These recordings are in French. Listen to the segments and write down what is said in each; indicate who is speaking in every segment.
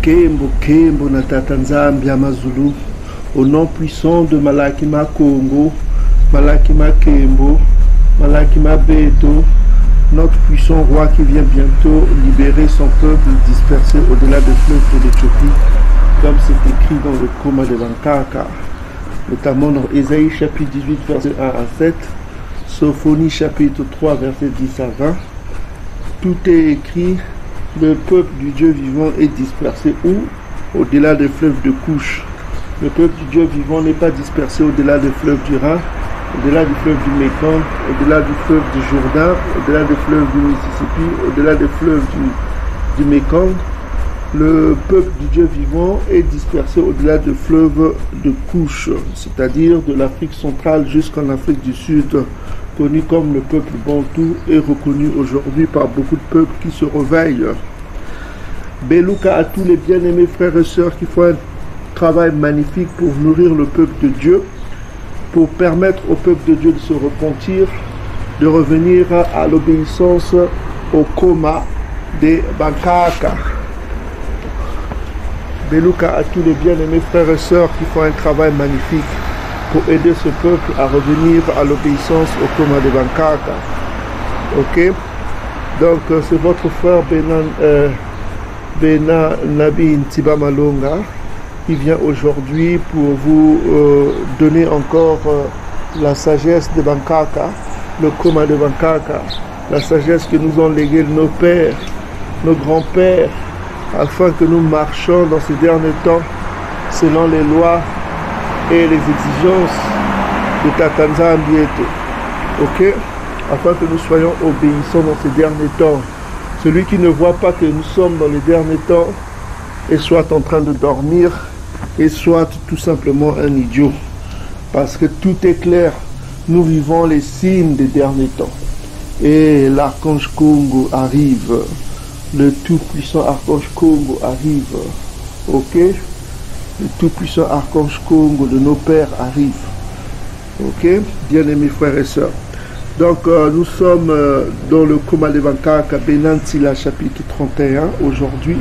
Speaker 1: Kembo Kembo na Tata Nzambi Amazulu, au nom puissant de Malakima Congo, Malakima Kembo, Malakima Beto, notre puissant roi qui vient bientôt libérer son peuple dispersé au-delà des fleuves de l'Éthiopie, comme c'est écrit dans le Koma de Bankaka, notamment dans Ésaïe chapitre 18 verset 1 à 7, Sophonie chapitre 3 verset 10 à 20. Tout est écrit. Le peuple du Dieu vivant est dispersé où? Au-delà des fleuves de Couche. Le peuple du Dieu vivant n'est pas dispersé au-delà des fleuves du Rhin, au-delà du fleuve du Mékong, au-delà du fleuve du Jourdain, au-delà des fleuves du Mississippi, au-delà des fleuves du Mékong. Le peuple du Dieu vivant est dispersé au-delà des fleuves de Couche, c'est-à-dire de l'Afrique centrale jusqu'en Afrique du Sud, connu comme le peuple bantou et reconnu aujourd'hui par beaucoup de peuples qui se réveillent. Beluka à tous les bien-aimés frères et sœurs qui font un travail magnifique pour nourrir le peuple de Dieu, pour permettre au peuple de Dieu de se repentir, de revenir à l'obéissance au Koma des Bankaka. Beluka à tous les bien-aimés frères et sœurs qui font un travail magnifique pour aider ce peuple à revenir à l'obéissance au Koma de Bankaka. Ok? Donc c'est votre frère Bena Nabi Ntiba Malonga qui vient aujourd'hui pour vous donner encore la sagesse de Bankaka, le Koma de Bankaka, la sagesse que nous ont léguée nos pères, nos grands-pères, afin que nous marchions dans ces derniers temps selon les lois et les exigences de Tata Nzambi. Ok? Afin que nous soyons obéissants dans ces derniers temps. Celui qui ne voit pas que nous sommes dans les derniers temps est soit en train de dormir et soit tout simplement un idiot. Parce que tout est clair. Nous vivons les signes des derniers temps. Et l'archange Congo arrive. Le tout-puissant archange Congo arrive. Ok? Le tout-puissant archange Congo de nos pères arrive. Ok? Bien-aimés frères et sœurs. Donc, nous sommes dans le Koma de Bankaka, Benantila, chapitre 31, aujourd'hui.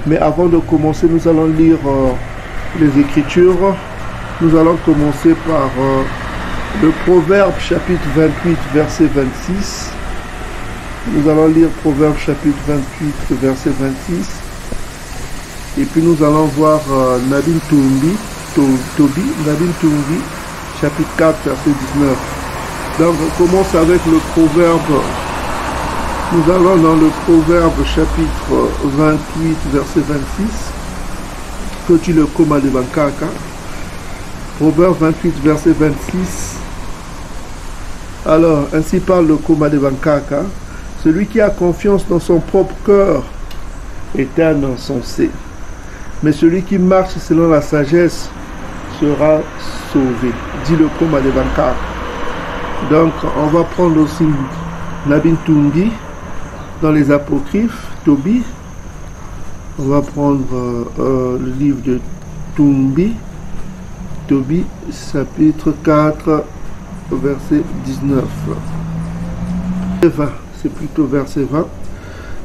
Speaker 1: Mais avant de commencer, nous allons lire les Écritures. Nous allons commencer par le Proverbe, chapitre 28, verset 26. Nous allons lire Proverbe, chapitre 28, verset 26. Et puis nous allons voir Nabin Tobi, Nabin Tobi, chapitre 4, verset 19. Donc on commence avec le proverbe. Nous allons dans le proverbe chapitre 28, verset 26. Petit le Koma de Bankaka. Proverbe 28, verset 26. Alors, ainsi parle le Koma de Bankaka. Celui qui a confiance dans son propre cœur est un insensé. Mais celui qui marche selon la sagesse sera sauvé. Dit le Koma de Bankaka. Donc, on va prendre aussi Nabin Tumbi dans les apocryphes, Tobi. On va prendre le livre de Tumbi, Tobi, chapitre 4, verset 19. 20, c'est plutôt verset 20.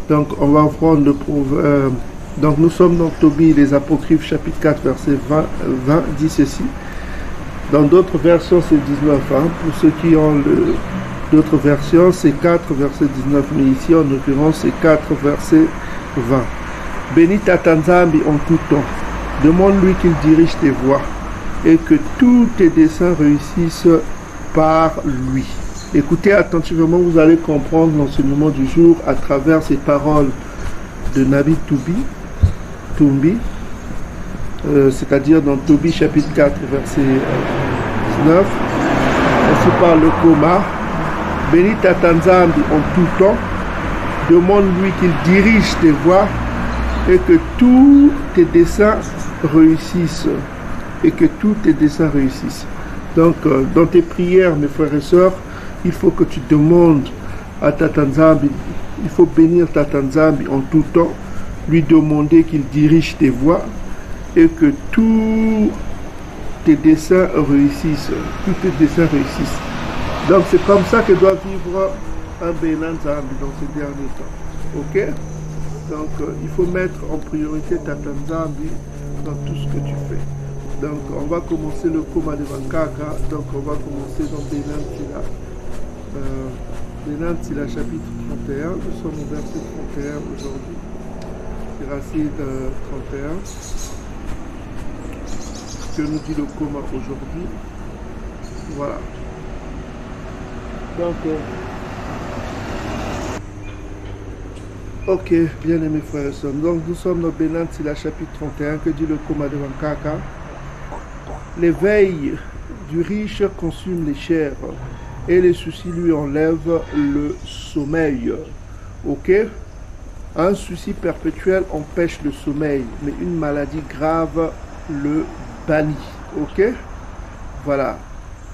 Speaker 1: Donc, on va prendre le proverbe. Donc, nous sommes dans Tobi, les apocryphes, chapitre 4, verset 20 dit ceci. Dans d'autres versions, c'est 19. Hein. Pour ceux qui ont d'autres versions, c'est 4, verset 19. Mais ici, en l'occurrence, c'est 4, verset 20. Bénis Tata Nzambi en tout temps. Demande-lui qu'il dirige tes voies et que tous tes desseins réussissent par lui. Écoutez attentivement, vous allez comprendre l'enseignement du jour à travers ces paroles de Nabi Tumbi. C'est-à-dire dans Tobi chapitre 4 verset 19, ainsi parle le Koma. Bénis Tata Nzambi en tout temps, demande-lui qu'il dirige tes voies et que tous tes desseins réussissent. Et que tous tes desseins réussissent. Donc dans tes prières, mes frères et sœurs, il faut que tu demandes à Tata Nzambi, il faut bénir Tata Nzambi en tout temps, lui demander qu'il dirige tes voies et que tous tes desseins réussissent. Tous tes desseins réussissent. Donc c'est comme ça que doit vivre un Bena Nzambi dans ces derniers temps. Ok? Donc, il faut mettre en priorité Tata Nzambi dans tout ce que tu fais. Donc, on va commencer le Koma de Bankaka. Donc, on va commencer dans Benin Tila. Benin Tila, chapitre 31. Nous sommes au verset 31 aujourd'hui. Racine 31. Que nous dit le Koma aujourd'hui. Voilà. Donc, ok, bien aimés frères et sœurs. Donc, nous sommes dans Benin Tila, chapitre 31. Que dit le Koma de Bankaka? L'éveil du riche consume les chairs et les soucis lui enlèvent le sommeil. Ok? Un souci perpétuel empêche le sommeil, mais une maladie grave le bannit. Ok? Voilà.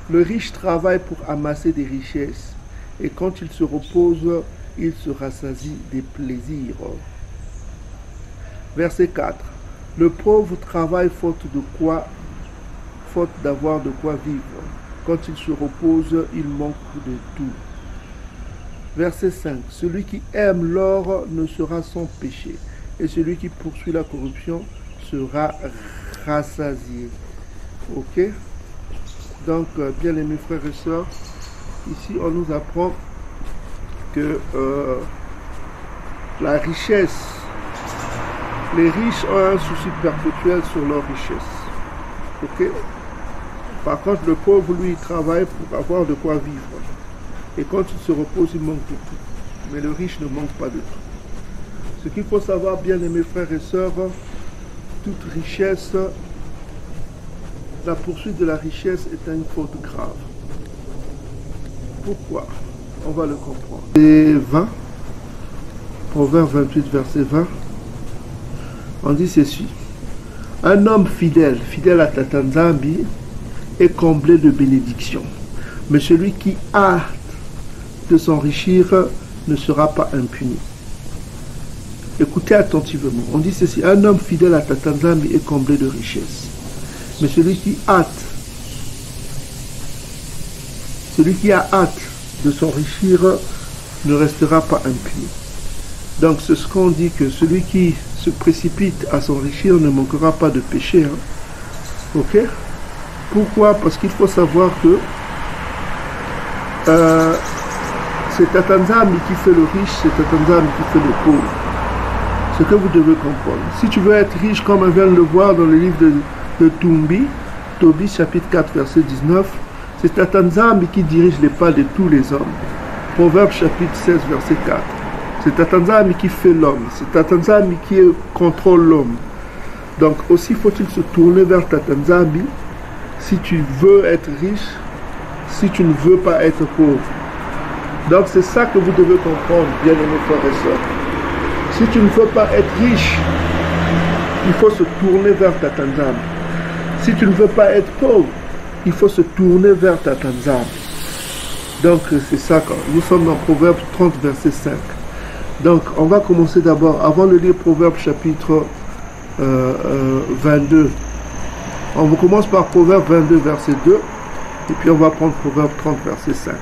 Speaker 1: Le riche travaille pour amasser des richesses et quand il se repose, il se rassasie des plaisirs. Verset 4. Le pauvre travaille faute d'avoir de quoi vivre. Quand il se repose, il manque de tout. Verset 5. Celui qui aime l'or ne sera sans péché, et celui qui poursuit la corruption sera rassasié. Ok? Donc, bien aimés frères et sœurs, ici on nous apprend que la richesse, les riches ont un souci perpétuel sur leur richesse. Ok? Par contre, le pauvre, lui, il travaille pour avoir de quoi vivre. Et quand il se repose, il manque de tout. Mais le riche ne manque pas de tout. Ce qu'il faut savoir, bien aimés frères et sœurs, toute richesse, la poursuite de la richesse est une faute grave. Pourquoi? On va le comprendre. Et 20, Proverbe 28, verset 20, on dit ceci. Un homme fidèle à Tata Nzambi, est comblé de bénédictions. Mais celui qui a de s'enrichir ne sera pas impuni. Écoutez attentivement. On dit ceci. Un homme fidèle à Tata Nzambi est comblé de richesses. Mais celui qui a hâte de s'enrichir ne restera pas impuni. Donc c'est ce qu'on dit, que celui qui se précipite à s'enrichir ne manquera pas de péché. Hein. Ok? Pourquoi? Parce qu'il faut savoir que c'est Tata Nzambi qui fait le riche, c'est Tata Nzambi qui fait le pauvre. Ce que vous devez comprendre. Si tu veux être riche, comme on vient de le voir dans le livre de Tobie, chapitre 4, verset 19, c'est Tata Nzambi qui dirige les pas de tous les hommes. Proverbe chapitre 16, verset 4. C'est Tata Nzambi qui fait l'homme. C'est Tata Nzambi qui contrôle l'homme. Donc aussi faut-il se tourner vers Tata Nzambi si tu veux être riche, si tu ne veux pas être pauvre. Donc c'est ça que vous devez comprendre, bien aimés frères et sœurs. Si tu ne veux pas être riche, il faut se tourner vers Tata Nzambi. Si tu ne veux pas être pauvre, il faut se tourner vers Tata Nzambi. Donc c'est ça, nous sommes dans Proverbe 30, verset 5. Donc on va commencer d'abord, avant de lire Proverbe chapitre 22. On commence par Proverbe 22, verset 2, et puis on va prendre Proverbe 30, verset 5.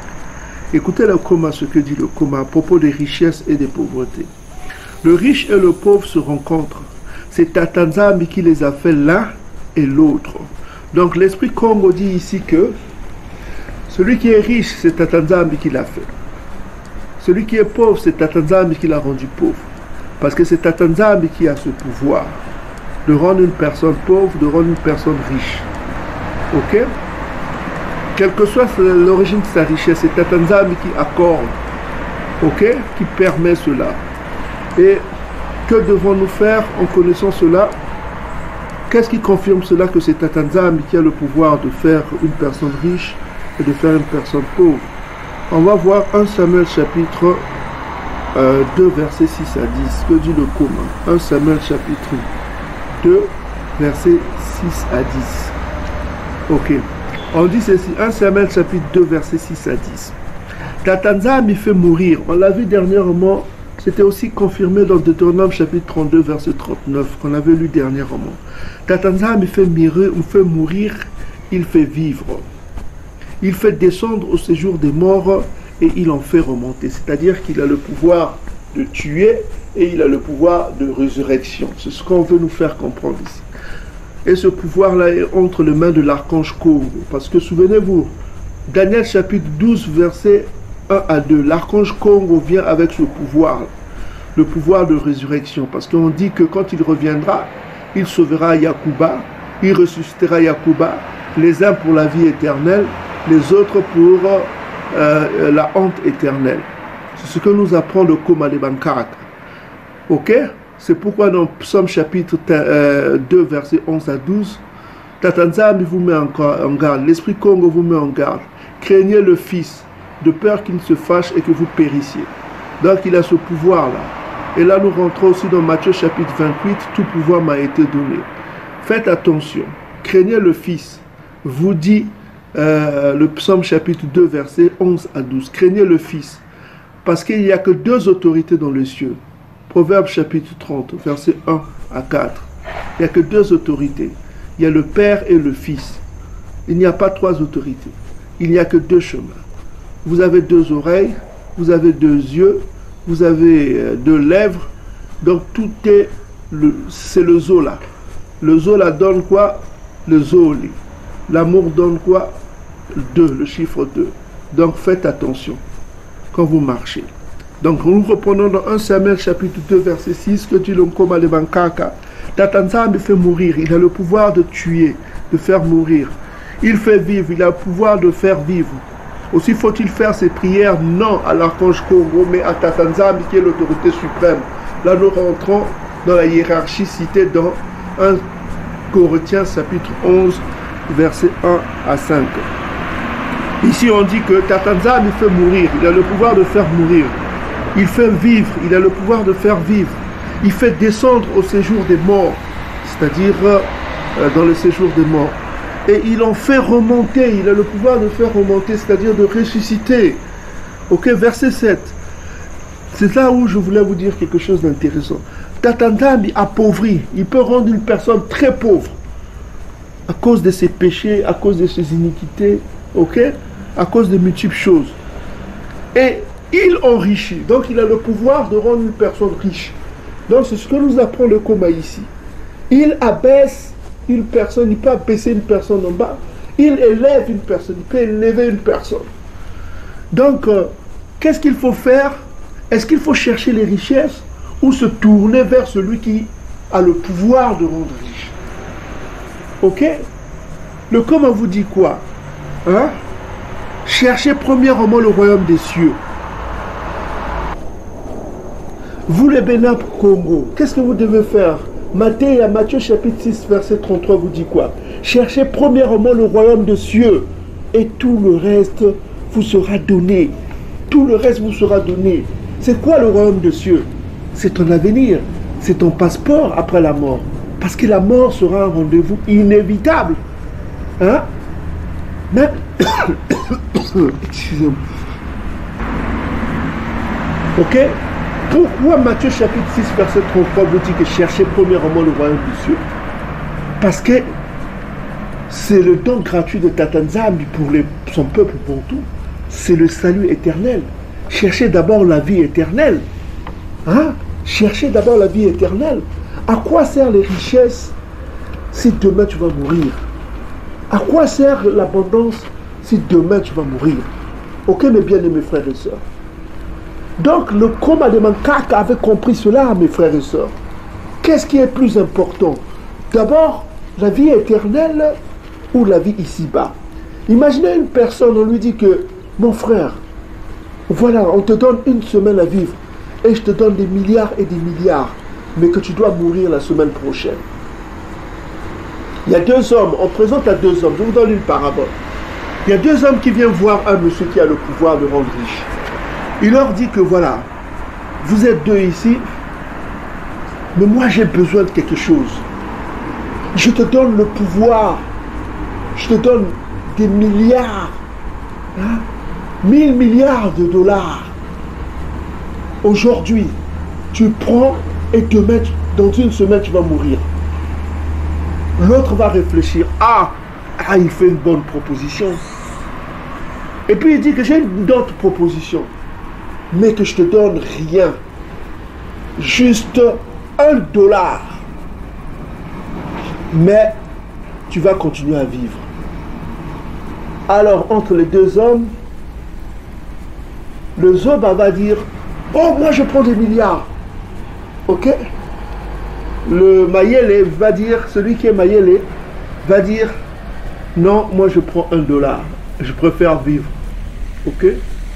Speaker 1: Écoutez le Koma, ce que dit le Koma à propos des richesses et des pauvretés. Le riche et le pauvre se rencontrent. C'est Tata Nzambi qui les a fait l'un et l'autre. Donc l'esprit Congo dit ici que celui qui est riche, c'est Tata Nzambi qui l'a fait. Celui qui est pauvre, c'est Tata Nzambi qui l'a rendu pauvre. Parce que c'est Tata Nzambi qui a ce pouvoir de rendre une personne pauvre, de rendre une personne riche. Ok? Quelle que soit l'origine de sa richesse, c'est Tata Nzambi qui accorde. Ok? Qui permet cela. Et que devons-nous faire en connaissant cela? Qu'est-ce qui confirme cela? Que c'est Tata Nzambi qui a le pouvoir de faire une personne riche et de faire une personne pauvre. On va voir 1 Samuel chapitre 2 versets 6 à 10. Que dit le Koma? 1 Samuel chapitre 2 versets 6 à 10. Ok. On dit ceci. 1 Samuel chapitre 2 versets 6 à 10. Tata Nzambi fait mourir. On l'a vu dernièrement. C'était aussi confirmé dans Deutéronome chapitre 32 verset 39 qu'on avait lu dernièrement. Tata Nzambi fait mourir, il fait vivre. Il fait descendre au séjour des morts et il en fait remonter. C'est-à-dire qu'il a le pouvoir de tuer et il a le pouvoir de résurrection. C'est ce qu'on veut nous faire comprendre ici. Et ce pouvoir-là est entre les mains de l'archange Congo. Parce que souvenez-vous, Daniel chapitre 12, verset 1 à 2, l'archange Congo vient avec ce pouvoir, le pouvoir de résurrection. Parce qu'on dit que quand il reviendra, il sauvera Yacouba, il ressuscitera Yacouba, les uns pour la vie éternelle, les autres pour la honte éternelle. C'est ce que nous apprend le Koma de Bankaka. Ok? C'est pourquoi dans Psaume chapitre 2, verset 11 à 12, Tatanzami vous met en garde, l'Esprit Congo vous met en garde. Craignez le Fils, de peur qu'il ne se fâche et que vous périssiez. Donc il a ce pouvoir-là. Et là nous rentrons aussi dans Matthieu chapitre 28, tout pouvoir m'a été donné. Faites attention, craignez le Fils, vous dit le Psaume chapitre 2, verset 11 à 12. Craignez le Fils, parce qu'il n'y a que deux autorités dans les cieux. Proverbe chapitre 30, verset 1 à 4. Il n'y a que deux autorités. Il y a le Père et le Fils. Il n'y a pas trois autorités. Il n'y a que deux chemins. Vous avez deux oreilles, vous avez deux yeux, vous avez deux lèvres. Donc tout est, c'est le Zola. Le Zola donne quoi? Le Zoli. L'amour donne quoi? 2, le chiffre 2. Donc faites attention quand vous marchez. Donc nous reprenons dans 1 Samuel chapitre 2 verset 6 que dit l'Onkoma de Bankaka. Tatanza me fait mourir, il a le pouvoir de tuer, de faire mourir. Il fait vivre, il a le pouvoir de faire vivre. Aussi faut-il faire ses prières non à l'archange Congo, mais à Tatanza qui est l'autorité suprême. Là nous rentrons dans la hiérarchie citée dans 1 Corinthiens chapitre 11 verset 1 à 5. Ici on dit que Tatanza me fait mourir, il a le pouvoir de faire mourir. Il fait vivre, il a le pouvoir de faire vivre. Il fait descendre au séjour des morts, c'est-à-dire dans le séjour des morts. Et il en fait remonter, il a le pouvoir de faire remonter, c'est-à-dire de ressusciter. Ok, verset 7. C'est là où je voulais vous dire quelque chose d'intéressant. Tatantambi appauvri, il peut rendre une personne très pauvre à cause de ses péchés, à cause de ses iniquités, ok, à cause de multiples choses. Et il enrichit, donc il a le pouvoir de rendre une personne riche. Donc c'est ce que nous apprend le Koma ici. Il abaisse une personne, il peut abaisser une personne en bas, il élève une personne, il peut élever une personne. Donc, qu'est-ce qu'il faut faire? Est-ce qu'il faut chercher les richesses ou se tourner vers celui qui a le pouvoir de rendre riche? Ok? Le Koma vous dit quoi? Hein? Cherchez premièrement le royaume des cieux. Vous les Bénin Congo, qu'est-ce que vous devez faire? Matthieu chapitre 6 verset 33 vous dit quoi? Cherchez premièrement le royaume des cieux et tout le reste vous sera donné. Tout le reste vous sera donné. C'est quoi le royaume des cieux? C'est ton avenir, c'est ton passeport après la mort. Parce que la mort sera un rendez-vous inévitable. Hein? Même... Excusez-moi. Ok? Pourquoi Matthieu chapitre 6 verset 33 vous dit que cherchez premièrement le royaume des cieux? Parce que c'est le don gratuit de Tatanzambi pour son peuple pour tout. C'est le salut éternel. Cherchez d'abord la vie éternelle. Hein? Cherchez d'abord la vie éternelle. À quoi sert les richesses si demain tu vas mourir? À quoi sert l'abondance si demain tu vas mourir? Ok mes bien-aimés frères et sœurs. Donc le Koma de Bankaka avait compris cela, mes frères et sœurs. Qu'est-ce qui est plus important? D'abord, la vie éternelle ou la vie ici-bas? Imaginez une personne, on lui dit que, mon frère, voilà, on te donne une semaine à vivre et je te donne des milliards et des milliards, mais que tu dois mourir la semaine prochaine. Il y a deux hommes, on présente à deux hommes, je vous donne une parabole. Il y a deux hommes qui viennent voir un monsieur qui a le pouvoir de rendre riche. Il leur dit que voilà, vous êtes deux ici, mais moi j'ai besoin de quelque chose. Je te donne le pouvoir, je te donne des milliards, 1000 milliards de dollars. Aujourd'hui, tu prends et demain, dans une semaine, tu vas mourir. L'autre va réfléchir, il fait une bonne proposition. Et puis il dit que j'ai une autre proposition, mais que je te donne rien. juste $1. Mais tu vas continuer à vivre. Alors, entre les deux hommes, le Zoba va dire, oh, moi je prends des milliards. Ok? Le Mayele va dire, celui qui est Mayele, va dire, non, moi je prends $1. Je préfère vivre. Ok?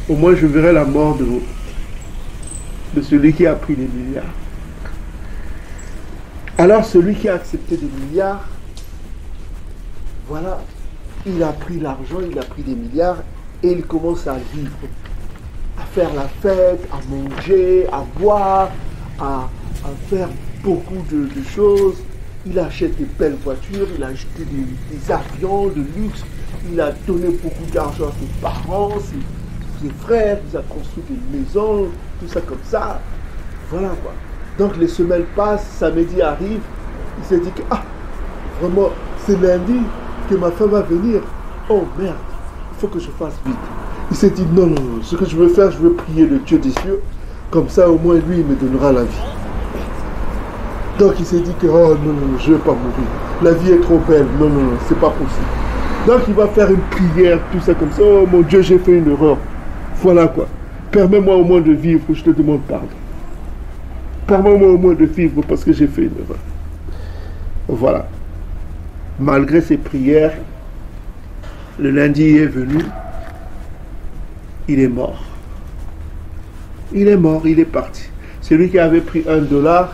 Speaker 1: Au moins je verrai la mort de celui qui a pris des milliards. Alors celui qui a accepté des milliards, voilà, il a pris l'argent, il a pris des milliards et il commence à vivre, à faire la fête, à manger, à boire, à faire beaucoup de choses. Il achète des belles voitures, il a acheté des avions de luxe, il a donné beaucoup d'argent à ses parents, ses frères, il a construit des maisons, tout ça comme ça. Voilà quoi. Donc les semaines passent, samedi arrive, il s'est dit que, ah, vraiment, c'est lundi que ma femme va venir. Oh merde, il faut que je fasse vite. Il s'est dit, non, non, non, ce que je veux faire, je veux prier le Dieu des cieux, comme ça au moins lui, il me donnera la vie. Donc il s'est dit que, oh non, non, je ne vais pas mourir. La vie est trop belle, non, non, non, c'est pas possible. Donc il va faire une prière, tout ça comme ça, oh mon Dieu, j'ai fait une erreur. Voilà quoi. Permets-moi au moins de vivre, je te demande pardon. Permets-moi au moins de vivre parce que j'ai fait une erreur. Voilà. Malgré ses prières, le lundi est venu, il est mort. Il est mort, il est parti. Celui qui avait pris $1,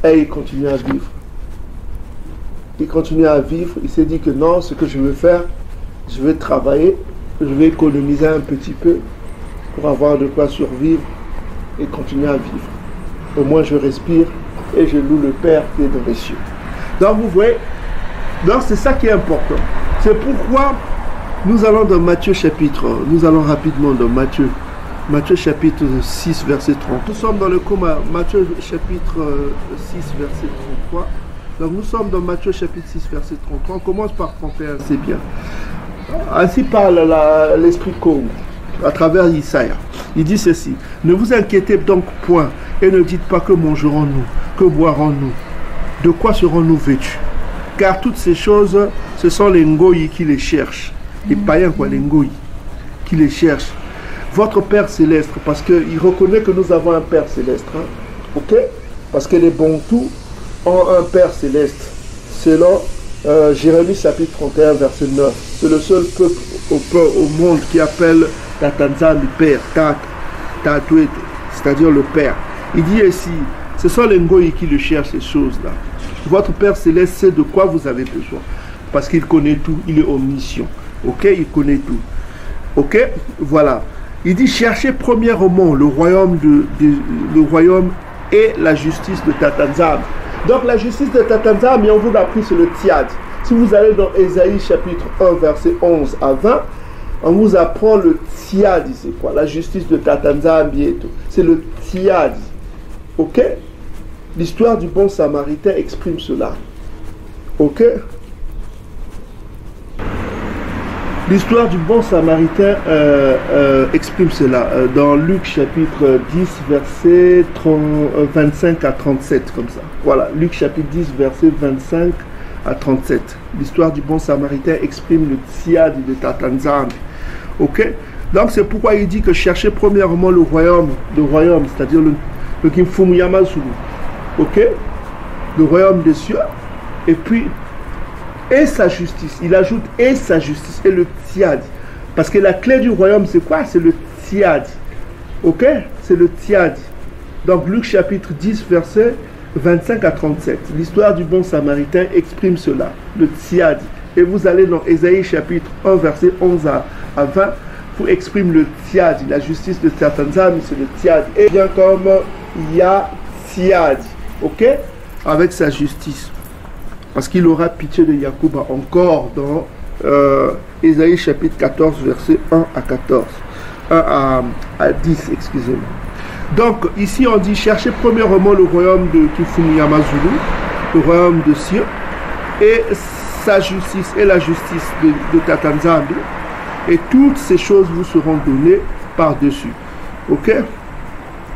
Speaker 1: et il continue à vivre. Il continue à vivre, il s'est dit que non, ce que je veux faire, je vais travailler, je vais économiser un petit peu pour avoir de quoi survivre et continuer à vivre. Au moins je respire et je loue le Père qui est dans les cieux. Donc vous voyez, donc c'est ça qui est important. C'est pourquoi nous allons dans Matthieu chapitre, nous allons rapidement dans Matthieu chapitre 6 verset 30. Nous sommes dans le coma, Matthieu chapitre 6 verset 33. Donc nous sommes dans Matthieu chapitre 6 verset 33. On commence par 31, c'est bien. Ainsi parle l'esprit comme à travers Isaïe. Il dit ceci: ne vous inquiétez donc point et ne dites pas que mangerons-nous, que boirons-nous, de quoi serons-nous vêtus, car toutes ces choses, ce sont les ngoyi qui les cherchent, les païens quoi, les ngoyi qui les cherchent. Votre Père céleste, parce qu'il reconnaît que nous avons un Père céleste, hein? Ok? Parce que les Bantous ont un Père céleste, selon Jérémie chapitre 31 verset 9. C'est le seul peuple au monde qui appelle Tatanzam le Père, Tatouete, c'est-à-dire le Père. Il dit ici, ce sont les Ngoyi qui le cherchent, ces choses-là. Votre Père céleste sait de quoi vous avez besoin, parce qu'il connaît tout, il est omniscient. Ok? Il connaît tout. Ok? Voilà. Il dit, cherchez premièrement le royaume et la justice de Tatanzam. Donc la justice de Tatanzam, et on vous l'a appris, c'est le Tiad. Si vous allez dans Ésaïe chapitre 1, verset 11 à 20, on vous apprend le Tiad, c'est quoi? La justice de Tatanzam bientôt. C'est le Tiad. Ok? L'histoire du bon samaritain exprime cela. Ok? L'histoire du bon samaritain exprime cela dans Luc chapitre 10 verset 25 à 37 comme ça. Voilà, Luc chapitre 10 verset 25 à 37. L'histoire du bon samaritain exprime le Tiad de Tatanzam. Ok? Donc c'est pourquoi il dit que cherchez premièrement le royaume, c'est-à-dire le Kimfumu Yamazulu. Ok? Le royaume des cieux. Et puis et sa justice. Il ajoute et sa justice et le Tiad. Parce que la clé du royaume, c'est quoi? C'est le Tiad. Ok? C'est le Tiad. Donc Luc chapitre 10, verset 25 à 37. L'histoire du bon samaritain exprime cela. Le Tiad. Et vous allez dans Ésaïe chapitre 1, verset 11 à 20. Vous exprime le Tiad. La justice de Tatanzam, c'est le Tiad. Et bien comme Ya Tiad. Ok? Avec sa justice. Parce qu'il aura pitié de Yacouba encore dans Ésaïe chapitre 14, verset 1 à 14. 1 à 10, excusez-moi. Donc, ici on dit, cherchez premièrement le royaume de Kifumu Yamazulu, le royaume de cieux, et sa justice, et la justice de Tatanzambi, et toutes ces choses vous seront données par-dessus. Ok?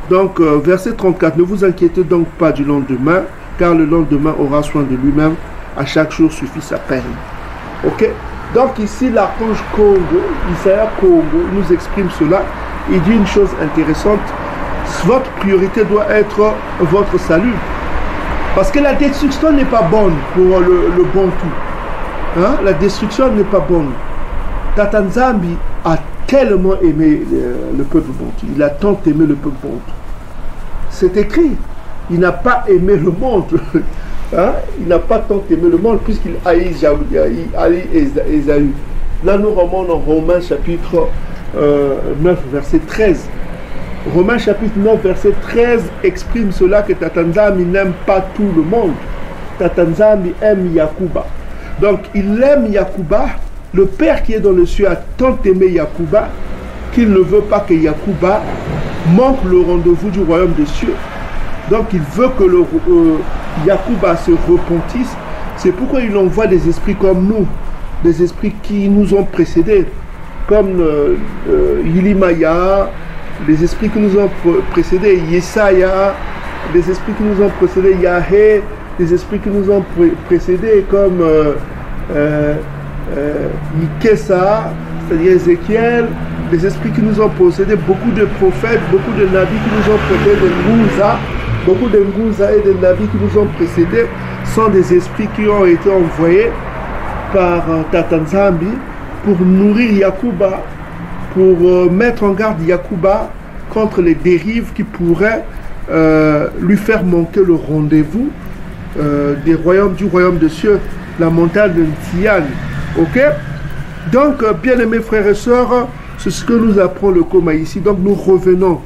Speaker 1: Donc, verset 34, ne vous inquiétez donc pas du lendemain, car le lendemain aura soin de lui-même. À chaque jour suffit sa peine. Ok? Donc ici, l'archange Congo, Isaiah Congo, nous exprime cela. Il dit une chose intéressante. Votre priorité doit être votre salut. Parce que la destruction n'est pas bonne pour le bon tout. Hein? La destruction n'est pas bonne. Tata Nzambi a tellement aimé le peuple Bantou. Il a tant aimé le peuple Bantou. C'est écrit. Il n'a pas aimé le monde. Hein? Il n'a pas tant aimé le monde puisqu'il haït Ésaü. Là, nous remontons en Romains chapitre 9, verset 13. Romains chapitre 9, verset 13 exprime cela que Tata Nzambi n'aime pas tout le monde. Tata Nzambi aime Yakuba. Donc, il aime Yakuba. Le Père qui est dans le ciel a tant aimé Yakuba qu'il ne veut pas que Yakuba manque le rendez-vous du royaume des cieux. Donc, il veut que Yakuba se repentisse. C'est pourquoi il envoie des esprits comme nous, des esprits qui nous ont précédés, comme Yilimaya, les esprits qui nous ont précédés, Yesaya, les esprits qui nous ont précédés, Yahé, les esprits qui nous ont précédés, comme Ikesa, c'est-à-dire Ézéchiel, les esprits qui nous ont précédés, beaucoup de prophètes, beaucoup de nabis qui nous ont précédés, de Ngouza, beaucoup de Ngouza et de nabis qui nous ont précédés sont des esprits qui ont été envoyés par Tata Nzambi pour nourrir Yakuba, pour mettre en garde Yakuba contre les dérives qui pourraient lui faire manquer le rendez-vous du royaume des cieux, la montagne de Tsian. Ok? Donc, bien-aimés frères et sœurs, c'est ce que nous apprend le Koma ici. Donc, nous revenons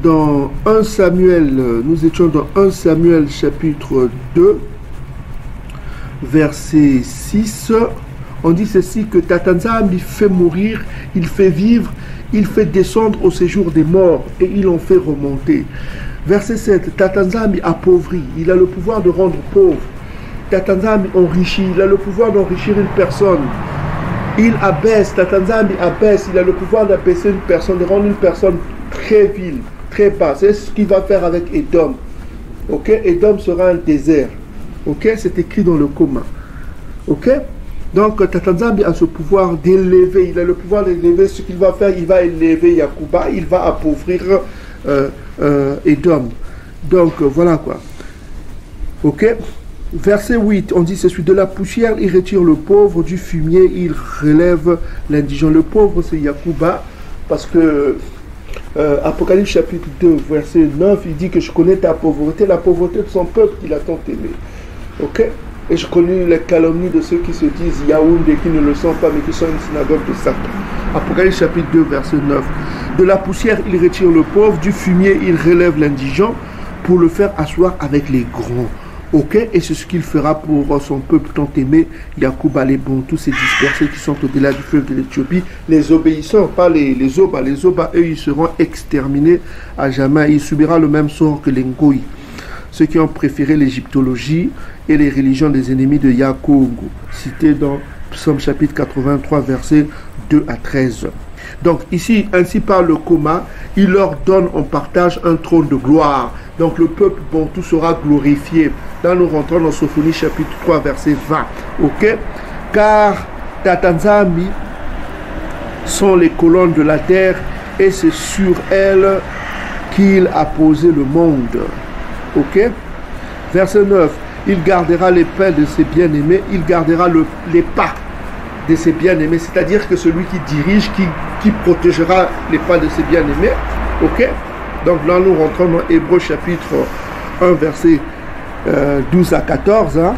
Speaker 1: dans 1 Samuel, nous étions dans 1 Samuel chapitre 2, verset 6. On dit ceci, que Tata Nzambi fait mourir, il fait vivre, il fait descendre au séjour des morts et il en fait remonter. Verset 7, Tata Nzambi appauvrit, il a le pouvoir de rendre pauvre. Tata Nzambi enrichit, il a le pouvoir d'enrichir une personne. Il abaisse, Tata Nzambi abaisse, il a le pouvoir d'abaisser une personne, de rendre une personne très vile, très basse. C'est ce qu'il va faire avec Édom. Ok? Édom sera un désert. Ok? C'est écrit dans le Koma. Ok? Donc, Tata Nzambi a ce pouvoir d'élever, il a le pouvoir d'élever. Ce qu'il va faire, il va élever Yakuba, il va appauvrir Édom. Donc, voilà quoi. Ok? Verset 8, on dit ceci, de la poussière, il retire le pauvre, du fumier, il relève l'indigent. Le pauvre, c'est Yakuba, parce que Apocalypse chapitre 2, verset 9, il dit que je connais ta pauvreté, la pauvreté de son peuple qu'il a tant aimé. Ok? Et je connais les calomnies de ceux qui se disent Yaoundé, qui ne le sont pas, mais qui sont une synagogue de Satan. Apocalypse chapitre 2, verset 9. De la poussière, il retire le pauvre, du fumier, il relève l'indigent, pour le faire asseoir avec les grands. Ok, et c'est ce qu'il fera pour son peuple tant aimé, Yakuba, les bons, tous ces dispersés qui sont au-delà du fleuve de l'Éthiopie, les obéissants, pas les Oba. Les Oba, eux, ils seront exterminés à jamais. Ils subiront le même sort que les Ngoï, ceux qui ont préféré l'égyptologie et les religions des ennemis de Yakogo, cité dans Psaume chapitre 83, versets 2 à 13. Donc ici, ainsi parle le Koma, il leur donne en partage un trône de gloire. Donc le peuple Bantou sera glorifié. Là, nous rentrons dans Sophonie chapitre 3, verset 20. Ok? Car Tata Nzambi sont les colonnes de la terre et c'est sur elles qu'il a posé le monde. Ok? Verset 9. Il gardera les paix de ses bien-aimés, il gardera les pas de ses bien-aimés, c'est-à-dire que celui qui dirige, qui protégera les pas de ses bien-aimés. Ok? Donc là, nous rentrons dans Hébreux chapitre 1, verset 12 à 14. Hein?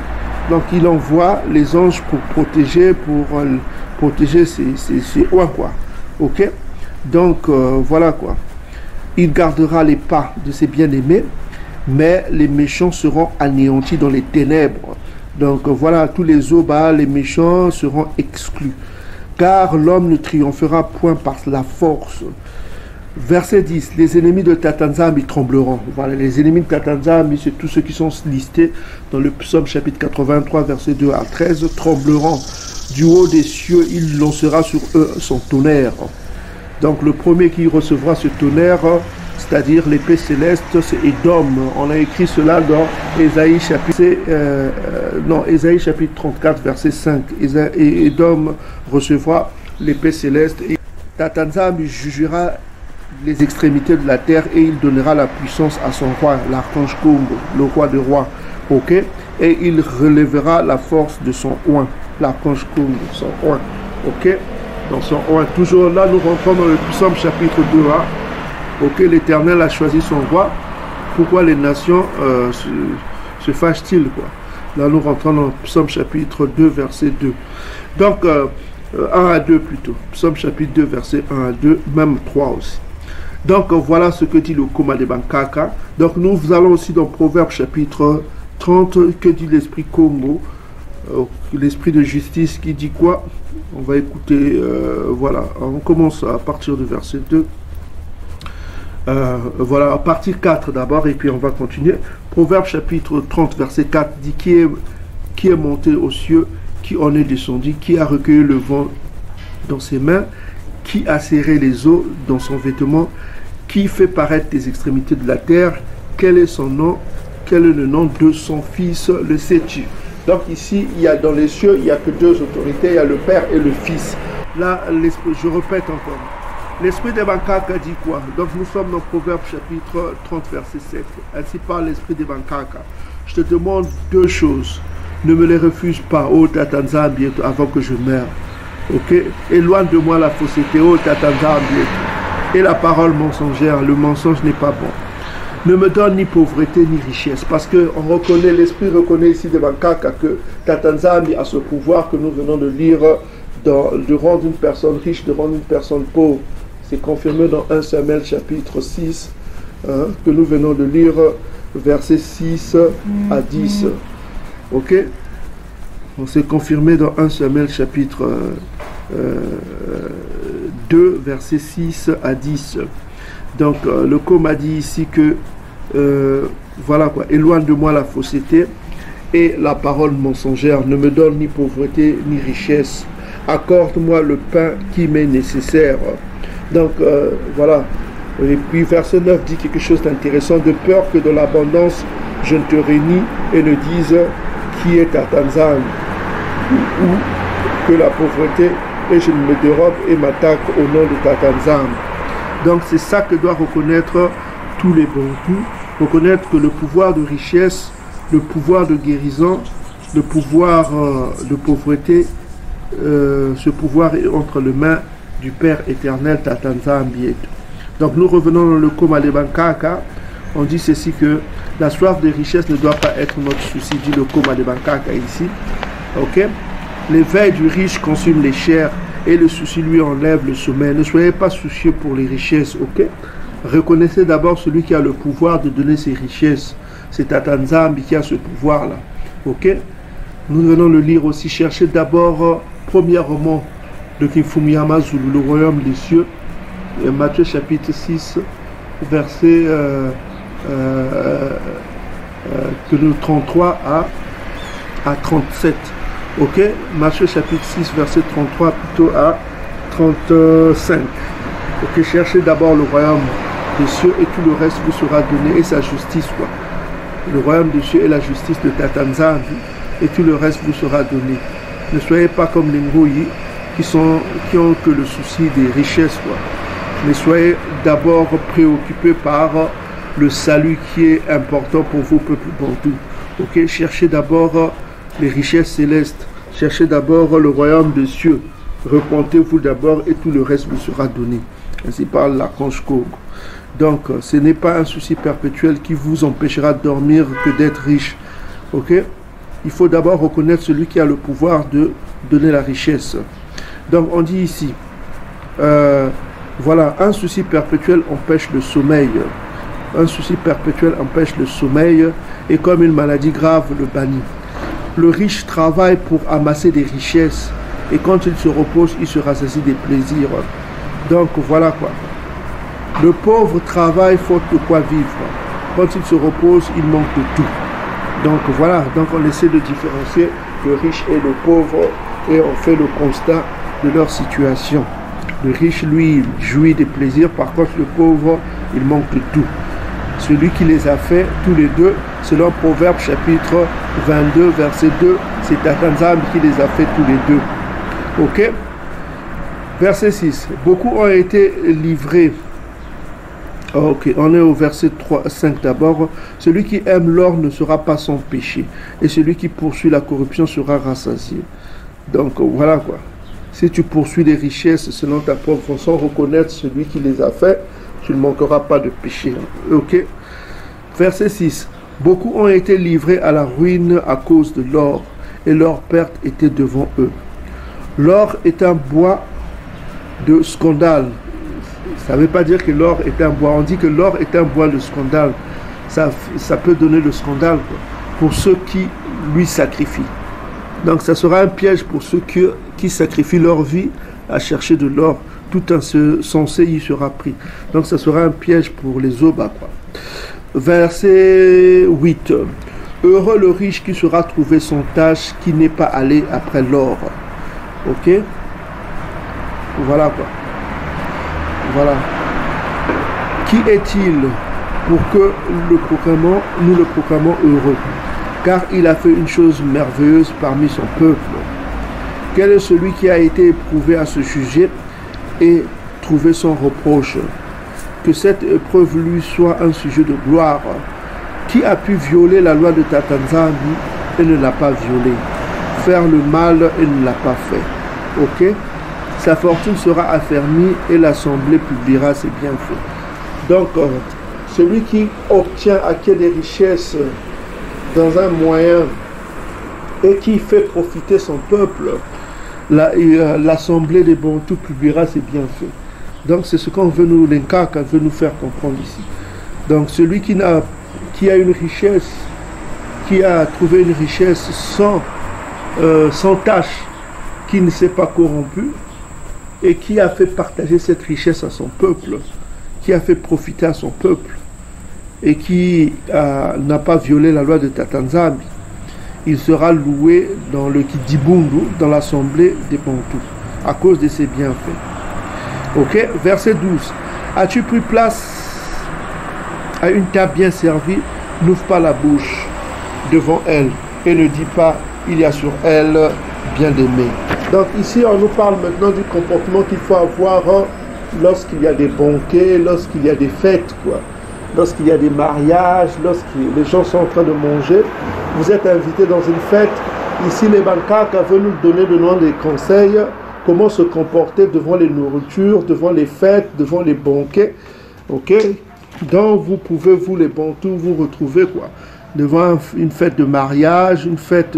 Speaker 1: Donc il envoie les anges pour protéger ses oies, quoi. Ok? Donc voilà quoi. Il gardera les pas de ses bien-aimés, mais les méchants seront anéantis dans les ténèbres. Donc voilà, tous les Oba, les méchants seront exclus. Car l'homme ne triomphera point par la force. Verset 10, les ennemis de Tata Nzambi trembleront. Voilà, les ennemis de Tata Nzambi, c'est tous ceux qui sont listés dans le psaume chapitre 83, verset 2 à 13, trembleront. Du haut des cieux, il lancera sur eux son tonnerre. Donc le premier qui recevra ce tonnerre, c'est-à-dire l'épée céleste, c'est Édom. On a écrit cela dans Ésaïe chapitre 34, verset 5. Et Édom recevra l'épée céleste. Et Tatanzam jugera les extrémités de la terre et il donnera la puissance à son roi, l'archange Congo, le roi des rois. Ok? Et il relèvera la force de son oint, l'archange Congo, son oint. Ok? Dans son oint. Toujours là, nous rentrons dans le Psaume chapitre 2a. Ok? L'Éternel a choisi son roi. Pourquoi les nations se fâchent-ils, quoi? Là, nous rentrons dans le Psaume chapitre 2, verset 2. Donc, 1 à 2 plutôt. Psaume chapitre 2, verset 1 à 2, même 3 aussi. Donc, voilà ce que dit le Koma de Bankaka. Donc, nous allons aussi dans Proverbe chapitre 30, que dit l'esprit Congo, l'esprit de justice qui dit quoi? On va écouter, voilà, on commence à partir du verset 2. Voilà, à partir 4 d'abord, et puis on va continuer. Proverbe chapitre 30, verset 4 dit qui est monté aux cieux, qui en est descendu, qui a recueilli le vent dans ses mains, qui a serré les eaux dans son vêtement, qui fait paraître les extrémités de la terre, quel est son nom, quel est le nom de son fils, le sais-tu? Donc ici, il y a dans les cieux, il n'y a que deux autorités, il y a le Père et le Fils. Là, je répète encore. L'esprit de Bankaka dit quoi? Donc nous sommes dans Proverbe chapitre 30, verset 7. Ainsi parle l'esprit de Bankaka. Je te demande deux choses. Ne me les refuse pas, ô Tatanzam, bientôt, avant que je meure. Ok? Éloigne de moi la fausseté, ô Tatanzam, bientôt. Et la parole mensongère, le mensonge n'est pas bon. Ne me donne ni pauvreté ni richesse, parce que on reconnaît, l'esprit reconnaît ici de Bankaka que Tatanzam a ce pouvoir que nous venons de lire de rendre une personne riche, de rendre une personne pauvre. C'est confirmé dans 1 Samuel chapitre 6, hein, que nous venons de lire, versets 6 à 10. Ok? On s'est confirmé dans 1 Samuel chapitre 2, versets 6 à 10. Donc, le Koma dit ici que, voilà quoi, éloigne de moi la fausseté et la parole mensongère, ne me donne ni pauvreté ni richesse, accorde-moi le pain qui m'est nécessaire. Donc, voilà. Et puis, verset 9 dit quelque chose d'intéressant, de peur que de l'abondance, je ne te réunis et ne dise qui est Tatanzam, ou que la pauvreté, et je me dérobe et m'attaque au nom de Tatanzam. Donc c'est ça que doit reconnaître tous les Bantous, reconnaître que le pouvoir de richesse, le pouvoir de guérison, le pouvoir de pauvreté, ce pouvoir est entre les mains du Père éternel Tatanzam Bieto. Donc nous revenons dans le Koma de Bankaka, on dit ceci que la soif de richesse ne doit pas être notre souci, dit le Koma de Bankaka ici. Ok? L'éveil du riche consume les chairs et le souci lui enlève le sommeil. Ne soyez pas soucieux pour les richesses, ok? Reconnaissez d'abord celui qui a le pouvoir de donner ses richesses. C'est Tatanzam qui a ce pouvoir-là, ok? Nous venons le lire aussi. Cherchez d'abord, premièrement, de Kifumiyama Zulu, le royaume des cieux, Matthieu chapitre 6, verset 33 à 37. Ok, Matthieu chapitre 6, verset 33 plutôt à 35. Ok, cherchez d'abord le royaume des cieux et tout le reste vous sera donné, et sa justice, quoi. Le royaume des cieux et la justice de Tatanzam, et tout le reste vous sera donné. Ne soyez pas comme les Ngoyi qui ont que le souci des richesses, quoi. Mais soyez d'abord préoccupés par le salut qui est important pour vous, peuple bantou. Ok, cherchez d'abord les richesses célestes. Cherchez d'abord le royaume des cieux. Repentez-vous d'abord et tout le reste vous sera donné. Ainsi parle l'archange Kogo. Donc, ce n'est pas un souci perpétuel qui vous empêchera de dormir que d'être riche. Ok? Il faut d'abord reconnaître celui qui a le pouvoir de donner la richesse. Donc, on dit ici, voilà, un souci perpétuel empêche le sommeil. Un souci perpétuel empêche le sommeil et comme une maladie grave le bannit. Le riche travaille pour amasser des richesses et quand il se repose, il se rassasie des plaisirs. Donc voilà quoi. Le pauvre travaille faute de quoi vivre. Quand il se repose, il manque de tout. Donc voilà, donc on essaie de différencier le riche et le pauvre et on fait le constat de leur situation. Le riche, lui, jouit des plaisirs, par contre le pauvre il manque tout. Celui qui les a fait tous les deux, selon Proverbe chapitre 22, verset 2, c'est Tatanzam qui les a fait tous les deux. Ok? Verset 6. Beaucoup ont été livrés. Ok, on est au verset 5 d'abord. Celui qui aime l'or ne sera pas sans péché, et celui qui poursuit la corruption sera rassasié. Donc voilà quoi. Si tu poursuis les richesses selon ta propre façon, reconnaître celui qui les a fait, tu ne manqueras pas de péché. Ok. Verset 6. Beaucoup ont été livrés à la ruine à cause de l'or, et leur perte était devant eux. L'or est un bois de scandale. Ça ne veut pas dire que l'or est un bois. On dit que l'or est un bois de scandale. Ça peut donner le scandale quoi, pour ceux qui lui sacrifient. Donc ça sera un piège pour ceux qui sacrifient leur vie à chercher de l'or. Tout un censé y sera pris. Donc ça sera un piège pour les obas. Quoi. Verset 8. Heureux le riche qui saura trouver son tâche, qui n'est pas allé après l'or. Ok? Voilà quoi. Voilà. Qui est-il pour que nous le proclamons heureux? Car il a fait une chose merveilleuse parmi son peuple. Quel est celui qui a été éprouvé à ce sujet et trouvé son reproche? Que cette épreuve lui soit un sujet de gloire. Qui a pu violer la loi de Tatanzani et ne l'a pas violée? Faire le mal et ne l'a pas fait. Ok? Sa fortune sera affermie et l'assemblée publiera ses bienfaits. Donc, celui qui acquiert des richesses dans un moyen et qui fait profiter son peuple, l'assemblée des Bantous publiera ses bienfaits. Donc, c'est ce qu'on veut l'Inkaka veut nous faire comprendre ici. Donc, celui qui a une richesse, qui a trouvé une richesse sans tâche, qui ne s'est pas corrompu, et qui a fait partager cette richesse à son peuple, qui a fait profiter à son peuple, et qui n'a pas violé la loi de Tatanzami, il sera loué dans le Kidibundu, dans l'assemblée des Bantous, à cause de ses bienfaits. Ok, verset 12. As-tu pris place à une table bien servie? N'ouvre pas la bouche devant elle, et ne dis pas, il y a sur elle bien aimé. Donc ici, on nous parle maintenant du comportement qu'il faut avoir lorsqu'il y a des banquets, lorsqu'il y a des fêtes, quoi. Lorsqu'il y a des mariages, lorsque les gens sont en train de manger. Vous êtes invité dans une fête. Ici, les Bankaka veulent nous donner le nom des conseils, comment se comporter devant les nourritures, devant les fêtes, devant les banquets. Ok? Donc vous pouvez, vous les Bantous, vous retrouver quoi, devant une fête de mariage, une fête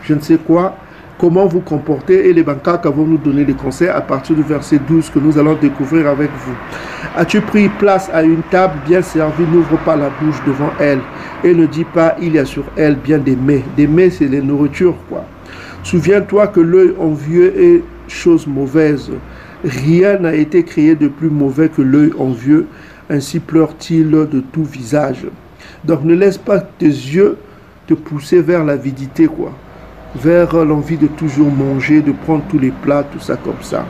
Speaker 1: je ne sais quoi. Comment vous comporter, et les Bankaka vont nous donner des conseils à partir du verset 12 que nous allons découvrir avec vous. As-tu pris place à une table bien servie? N'ouvre pas la bouche devant elle et ne dis pas, il y a sur elle bien des mets. Des mets, c'est les nourritures quoi. Souviens-toi que l'œil envieux est chose mauvaise. Rien n'a été créé de plus mauvais que l'œil envieux, ainsi pleure-t-il de tout visage. Donc ne laisse pas tes yeux te pousser vers l'avidité quoi, vers l'envie de toujours manger, de prendre tous les plats, tout ça comme ça.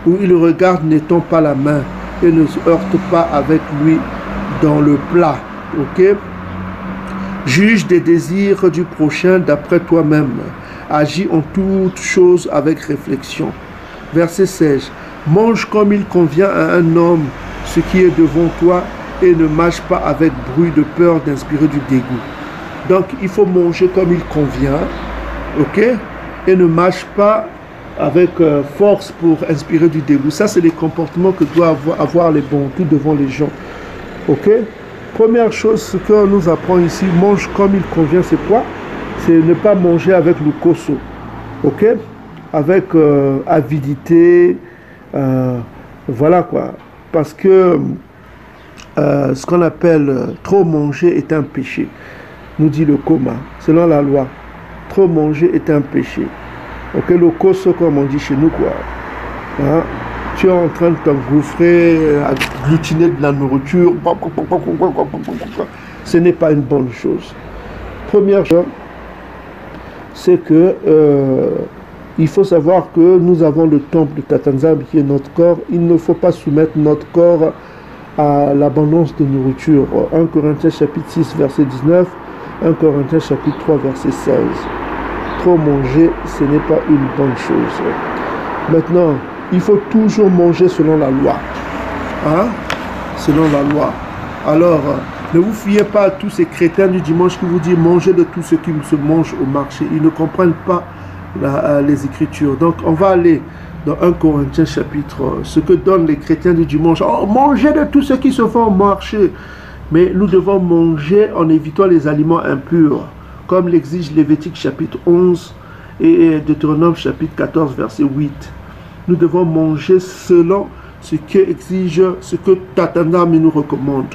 Speaker 1: Où il regarde, n'étend pas la main et ne se heurte pas avec lui dans le plat. Ok? Juge des désirs du prochain d'après toi-même. Agis en toutes choses avec réflexion. Verset 16. Mange comme il convient à un homme ce qui est devant toi et ne mâche pas avec bruit de peur d'inspirer du dégoût. Donc il faut manger comme il convient. Ok, et ne mâche pas avec force pour inspirer du dégoût. Ça, c'est les comportements que doivent avoir les Bantous devant les gens. Ok, première chose, ce que nous apprend ici, mange comme il convient, c'est quoi? C'est ne pas manger avec le koso. Ok, avec avidité, voilà quoi. Parce que ce qu'on appelle trop manger est un péché, nous dit le Koma, selon la loi. Trop manger est un péché. Ok, le koso, comme on dit chez nous, quoi. Hein? Tu es en train de t'engouffrer, à glutiner de la nourriture. Ce n'est pas une bonne chose. Première chose, c'est que il faut savoir que nous avons le temple de Tatanzam qui est notre corps. Il ne faut pas soumettre notre corps à l'abondance de nourriture. 1 Corinthiens chapitre 6 verset 19, 1 Corinthiens chapitre 3 verset 16. Trop manger, ce n'est pas une bonne chose. Maintenant, il faut toujours manger selon la loi. Hein? Selon la loi. Alors, ne vous fiez pas à tous ces chrétiens du dimanche qui vous disent mangez de tout ce qui se mange au marché. Ils ne comprennent pas les Écritures. Donc, on va aller dans 1 Corinthiens chapitre, ce que donnent les chrétiens du dimanche. Oh, mangez de tout ce qui se vend au marché. Mais nous devons manger en évitant les aliments impurs, comme l'exige Lévitique chapitre 11 et Deutéronome chapitre 14 verset 8. Nous devons manger selon ce que Tatanam nous recommande,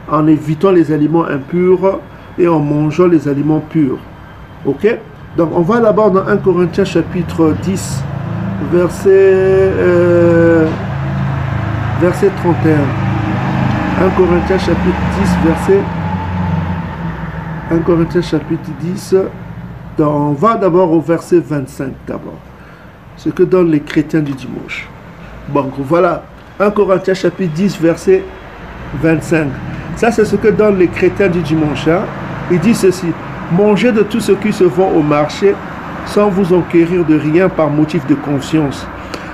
Speaker 1: en évitant les aliments impurs et en mangeant les aliments purs. Ok? Donc on va d'abord dans 1 Corinthiens chapitre 10, verset 31. 1 Corinthiens chapitre 10, on va d'abord au verset 25 d'abord. Ce que donnent les chrétiens du dimanche. Bon, voilà. 1 Corinthiens chapitre 10, verset 25. Ça, c'est ce que donnent les chrétiens du dimanche. Hein? Il dit ceci. Mangez de tout ce qui se vend au marché sans vous enquérir de rien par motif de conscience.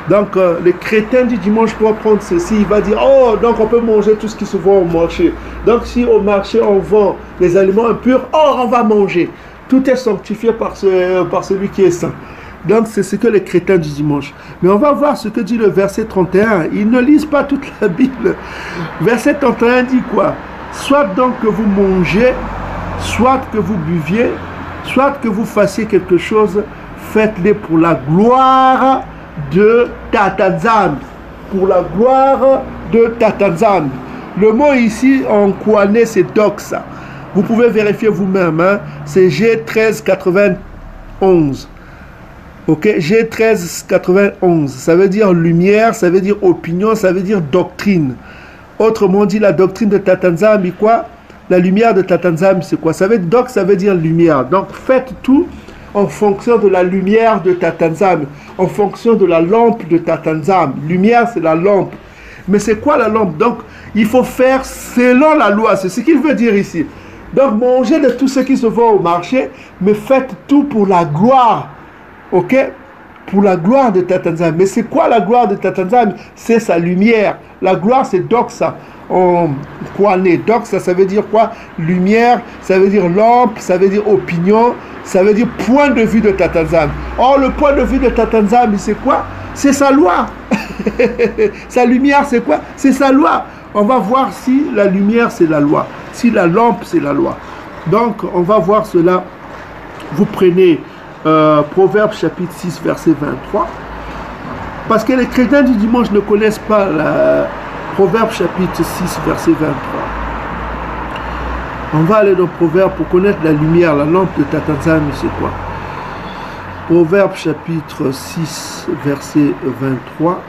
Speaker 1: Donc, les chrétiens du dimanche vont prendre ceci. Il va dire, oh, donc on peut manger tout ce qui se vend au marché. Donc, si au marché on vend les aliments impurs, oh, on va manger. Tout est sanctifié par celui qui est saint. Donc, c'est ce que les chrétiens du dimanche. Mais on va voir ce que dit le verset 31. Ils ne lisent pas toute la Bible. Verset 31 dit quoi? Soit donc que vous mangez, soit que vous buviez, soit que vous fassiez quelque chose, faites-les pour la gloire de Tatanzam. Pour la gloire de Tatanzam. Le mot ici en kouané, c'est doxa. Vous pouvez vérifier vous-même. Hein? C'est G1391. Ok, G1391, ça veut dire lumière, ça veut dire opinion, ça veut dire doctrine. Autrement dit, la doctrine de Tatanzam, quoi? La lumière de Tatanzam, c'est quoi? Ça veut dire lumière. Donc, faites tout en fonction de la lumière de Tatanzam, en fonction de la lampe de Tatanzam. Lumière, c'est la lampe. Mais c'est quoi la lampe? Donc, il faut faire selon la loi. C'est ce qu'il veut dire ici. Donc, mangez de tout ce qui se vend au marché, mais faites tout pour la gloire. Ok? Pour la gloire de Tatanzam. Mais c'est quoi la gloire de Tatanzam? C'est sa lumière. La gloire, c'est doxa. En kouané. Doxa, ça veut dire quoi? Lumière, ça veut dire lampe, ça veut dire opinion, ça veut dire point de vue de Tatanzam. Or, le point de vue de Tatanzam, c'est quoi? C'est sa loi. Sa lumière, c'est quoi? C'est sa loi. On va voir si la lumière, c'est la loi. Si la lampe, c'est la loi. Donc, on va voir cela. Vous prenez Proverbe chapitre 6, verset 23. Parce que les chrétiens du dimanche ne connaissent pas Proverbe chapitre 6, verset 23. On va aller dans Proverbe pour connaître la lumière, la lampe de Tatanzam, c'est quoi? Proverbe chapitre 6, verset 23.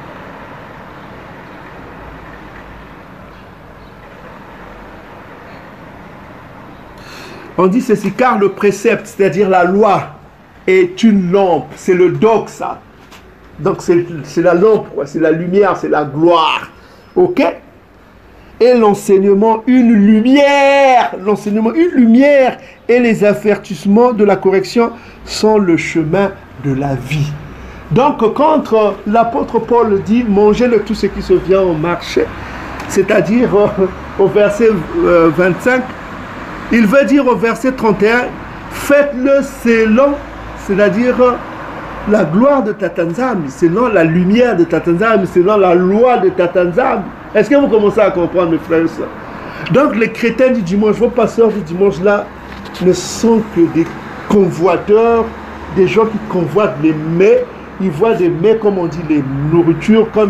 Speaker 1: On dit ceci, car le précepte, c'est-à-dire la loi, est une lampe, c'est le doxa. Donc c'est la lampe, c'est la lumière, c'est la gloire. Ok? Et l'enseignement, une lumière. L'enseignement, une lumière. Et les avertissements de la correction sont le chemin de la vie. Donc quand l'apôtre Paul dit mangez de tout ce qui se vient au marché, c'est-à-dire au verset 25, il veut dire au verset 31, faites-le selon, c'est-à-dire la gloire de Tatanzam, selon la lumière de Tatanzam, selon la loi de Tatanzam. Est-ce que vous commencez à comprendre, mes frères et sœurs? Donc les chrétiens du dimanche, vos pasteurs du dimanche là, ne sont que des convoiteurs, des gens qui convoitent les mets. Ils voient des mets, comme on dit, les nourritures, quand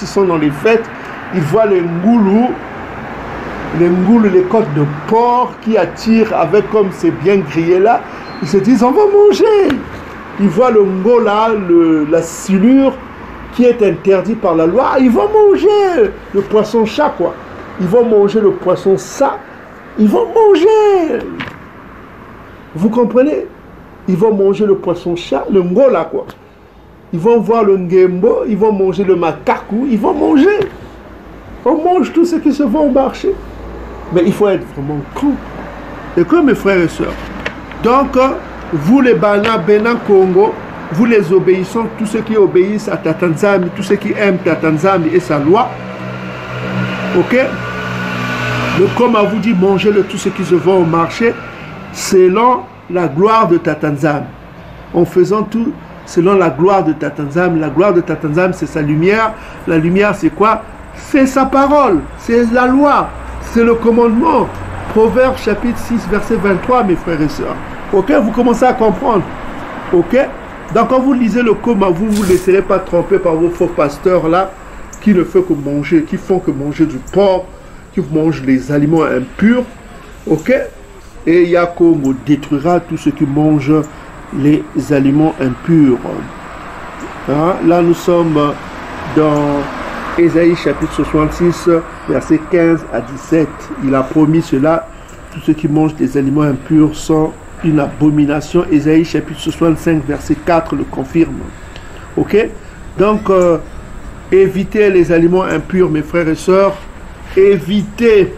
Speaker 1: ils sont dans les fêtes, ils voient les ngoulous, les côtes de porc qui attirent avec comme c'est bien grillé là. Ils se disent, on va manger. Ils voient le ngo là, la silure qui est interdit par la loi. Ils vont manger le poisson chat, quoi. Ils vont manger le poisson ça. Ils vont manger. Vous comprenez? Ils vont manger le poisson chat, le ngo là, quoi. Ils vont voir le ngembo, ils vont manger le macaque, ils vont manger. On mange tout ce qui se vend au marché. Mais il faut être vraiment con. Et que mes frères et sœurs. Donc, vous les Bana, Bénin, Congo, vous les obéissants, tous ceux qui obéissent à Tata Nzambi, tous ceux qui aiment Tata Nzambi et sa loi, ok? Le Koma vous dit, mangez tout ce qui se vend au marché, selon la gloire de Tata Nzambi. En faisant tout selon la gloire de Tata Nzambi. La gloire de Tata Nzambi, c'est sa lumière. La lumière, c'est quoi? C'est sa parole, c'est la loi, c'est le commandement. Proverbe chapitre 6, verset 23, mes frères et sœurs. Ok, vous commencez à comprendre. Ok, donc quand vous lisez le Koma, vous ne vous laisserez pas tromper par vos faux pasteurs là, qui ne font que manger, qui font que manger du porc, qui mangent les aliments impurs. Ok, et Yakomo détruira tous ceux qui mangent les aliments impurs. Hein? Là, nous sommes dans Ésaïe chapitre 66, versets 15 à 17. Il a promis cela. Tous ceux qui mangent des aliments impurs sont une abomination. Ésaïe chapitre 65, verset 4 le confirme. Ok? Donc, évitez les aliments impurs, mes frères et sœurs. Évitez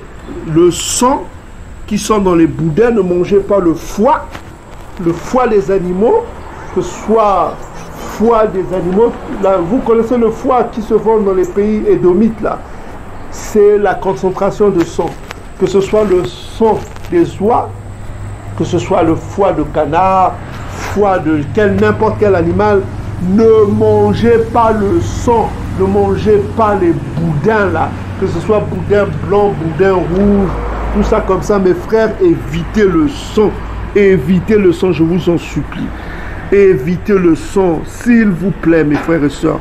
Speaker 1: le sang qui sont dans les boudins. Ne mangez pas le foie des animaux, que ce soit foie des animaux. Là, vous connaissez le foie qui se vend dans les pays édomites là. C'est la concentration de sang. Que ce soit le sang des oies, que ce soit le foie de canard, foie de n'importe quel animal, ne mangez pas le sang, ne mangez pas les boudins là, que ce soit boudin blanc, boudin rouge, tout ça comme ça, mes frères, évitez le sang. Évitez le sang, je vous en supplie. Évitez le sang, s'il vous plaît, mes frères et sœurs.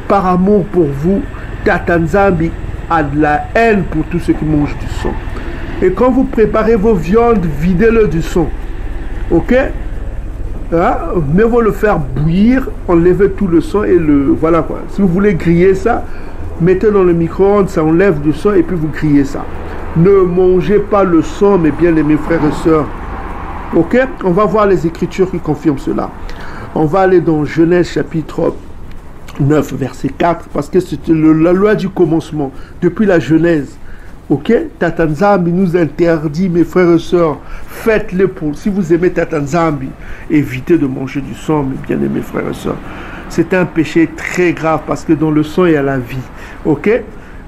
Speaker 1: Par amour pour vous, Tata Nzambi a de la haine pour tous ceux qui mangent du sang. Et quand vous préparez vos viandes, videz-le du sang. Ok? Hein? Mieux vaut le faire bouillir, enlevez tout le sang et le... Voilà quoi. Si vous voulez griller ça, mettez dans le micro-ondes, ça enlève du sang et puis vous grillez ça. Ne mangez pas le sang, mes bien-aimés frères et sœurs. Ok, on va voir les Écritures qui confirment cela. On va aller dans Genèse chapitre 9, verset 4, parce que c'est la loi du commencement, depuis la Genèse. Ok, Tata Nzambi nous interdit, mes frères et sœurs, faites-le pour... Si vous aimez Tata Nzambi, évitez de manger du sang, mes bien-aimés frères et sœurs. C'est un péché très grave, parce que dans le sang, il y a la vie. Ok,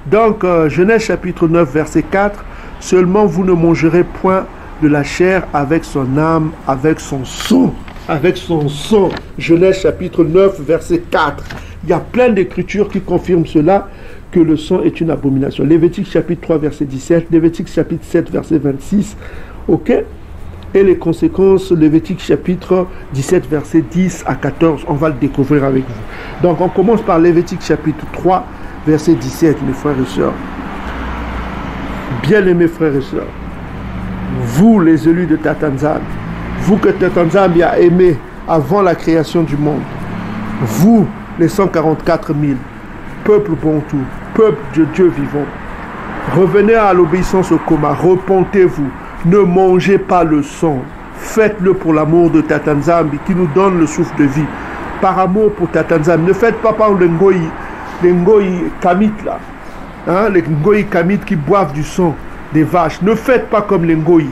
Speaker 1: donc Genèse chapitre 9, verset 4, seulement vous ne mangerez point de la chair avec son âme, avec son sang. Avec son sang. Genèse chapitre 9, verset 4. Il y a plein d'écritures qui confirment cela, que le sang est une abomination. Lévitique chapitre 3, verset 17. Lévitique chapitre 7, verset 26. Ok? Et les conséquences, Lévitique chapitre 17, verset 10 à 14. On va le découvrir avec vous. Donc on commence par Lévitique chapitre 3, verset 17, mes frères et sœurs. Bien-aimés frères et sœurs, vous les élus de Tata Nzambi, vous que Tata Nzambi a aimé avant la création du monde, vous les 144 000, peuple Bantou, peuple de Dieu vivant, revenez à l'obéissance au Koma, repentez-vous, ne mangez pas le sang, faites-le pour l'amour de Tata Nzambi qui nous donne le souffle de vie, par amour pour Tata Nzambi. Ne faites pas par les Ngoï Kamit là, hein, les Ngoï Kamit qui boivent du sang des vaches. Ne faites pas comme les Ngoï.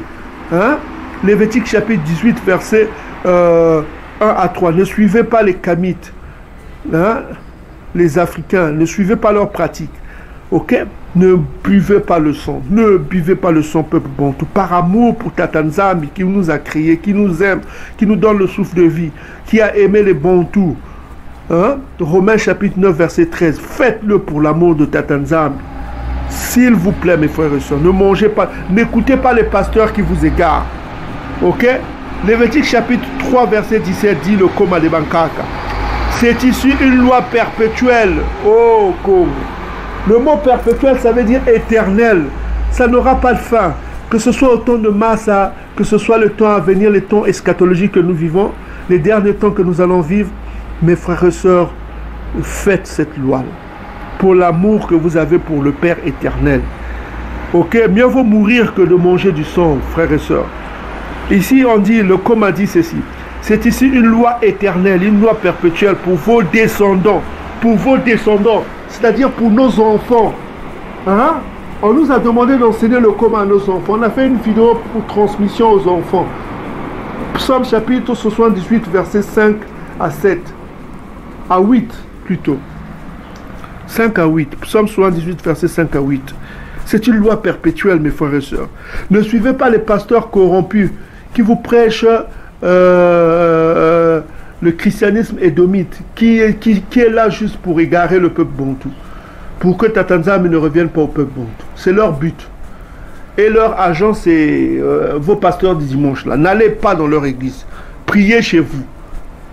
Speaker 1: Hein? Lévitique chapitre 18, verset 1 à 3. Ne suivez pas les Kamites, hein? Les Africains. Ne suivez pas leurs pratiques. Ok? Ne buvez pas le sang. Ne buvez pas le sang, peuple Bantou. Par amour pour Tata Nzambi qui nous a créés, qui nous aime, qui nous donne le souffle de vie, qui a aimé les Bantous. Hein? Romains chapitre 9, verset 13. Faites-le pour l'amour de Tata Nzambi. S'il vous plaît, mes frères et sœurs, ne mangez pas, n'écoutez pas les pasteurs qui vous égarent. Ok? Lévitique chapitre 3, verset 17 dit le Koma de Bankaka. C'est ici une loi perpétuelle. Oh, Congo. Le mot perpétuel, ça veut dire éternel. Ça n'aura pas de fin. Que ce soit au temps de Massa, que ce soit le temps à venir, les temps eschatologiques que nous vivons, les derniers temps que nous allons vivre, mes frères et sœurs, faites cette loi pour l'amour que vous avez pour le Père éternel. Ok, mieux vaut mourir que de manger du sang, frères et sœurs. Ici, on dit, le Koma dit ceci. C'est ici une loi éternelle, une loi perpétuelle pour vos descendants. Pour vos descendants, c'est-à-dire pour nos enfants. Hein? On nous a demandé d'enseigner le coma à nos enfants. On a fait une vidéo pour transmission aux enfants. Psaume chapitre 78, versets 5 à 7. À 8 plutôt. 5 à 8. Psaume 78, versets 5 à 8. C'est une loi perpétuelle, mes frères et sœurs. Ne suivez pas les pasteurs corrompus qui vous prêchent le christianisme édomite, qui est là juste pour égarer le peuple bantou, pour que Tatanzame ne revienne pas au peuple bantou. C'est leur but. Et leur agent, c'est vos pasteurs du dimanche là. N'allez pas dans leur église. Priez chez vous.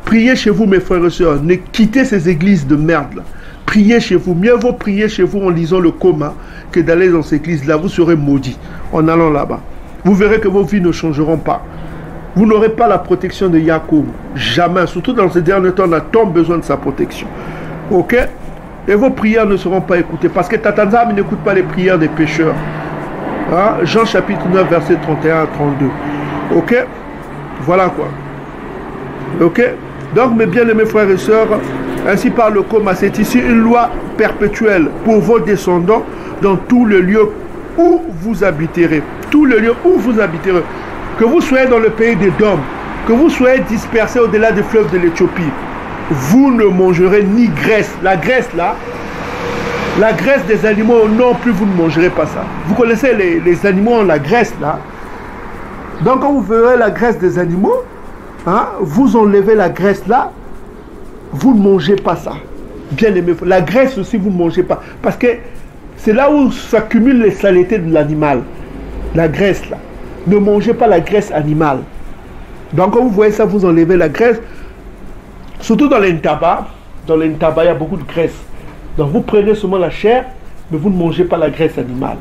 Speaker 1: Priez chez vous, mes frères et sœurs. Ne quittez ces églises de merde là. Priez chez vous. Mieux vaut prier chez vous en lisant le coma que d'aller dans ces églises-là. Vous serez maudits en allant là-bas. Vous verrez que vos vies ne changeront pas. Vous n'aurez pas la protection de Yacoub. Jamais. Surtout dans ces derniers temps, on a tant besoin de sa protection. Ok? Et vos prières ne seront pas écoutées. Parce que Tatanzame n'écoute pas les prières des pécheurs. Hein? Jean chapitre 9, verset 31 à 32. Ok? Voilà quoi. Ok? Donc, mes bien-aimés frères et sœurs, ainsi par le coma, c'est ici une loi perpétuelle pour vos descendants dans tous les lieux où vous habiterez. Tous les lieux où vous habiterez. Que vous soyez dans le pays des Dômes, que vous soyez dispersés au-delà des fleuves de l'Éthiopie, vous ne mangerez ni graisse. La graisse là, la graisse des animaux non plus, vous ne mangerez pas ça. Vous connaissez les animaux, la graisse là. Donc quand vous verrez la graisse des animaux, hein, vous enlevez la graisse là, vous ne mangez pas ça. Bien aimé, la graisse aussi vous ne mangez pas. Parce que c'est là où s'accumulent les saletés de l'animal. La graisse là. Ne mangez pas la graisse animale. Donc quand vous voyez ça, vous enlevez la graisse. Surtout dans les ntabas. Dans les ntabas, il y a beaucoup de graisse. Donc vous prenez seulement la chair, mais vous ne mangez pas la graisse animale.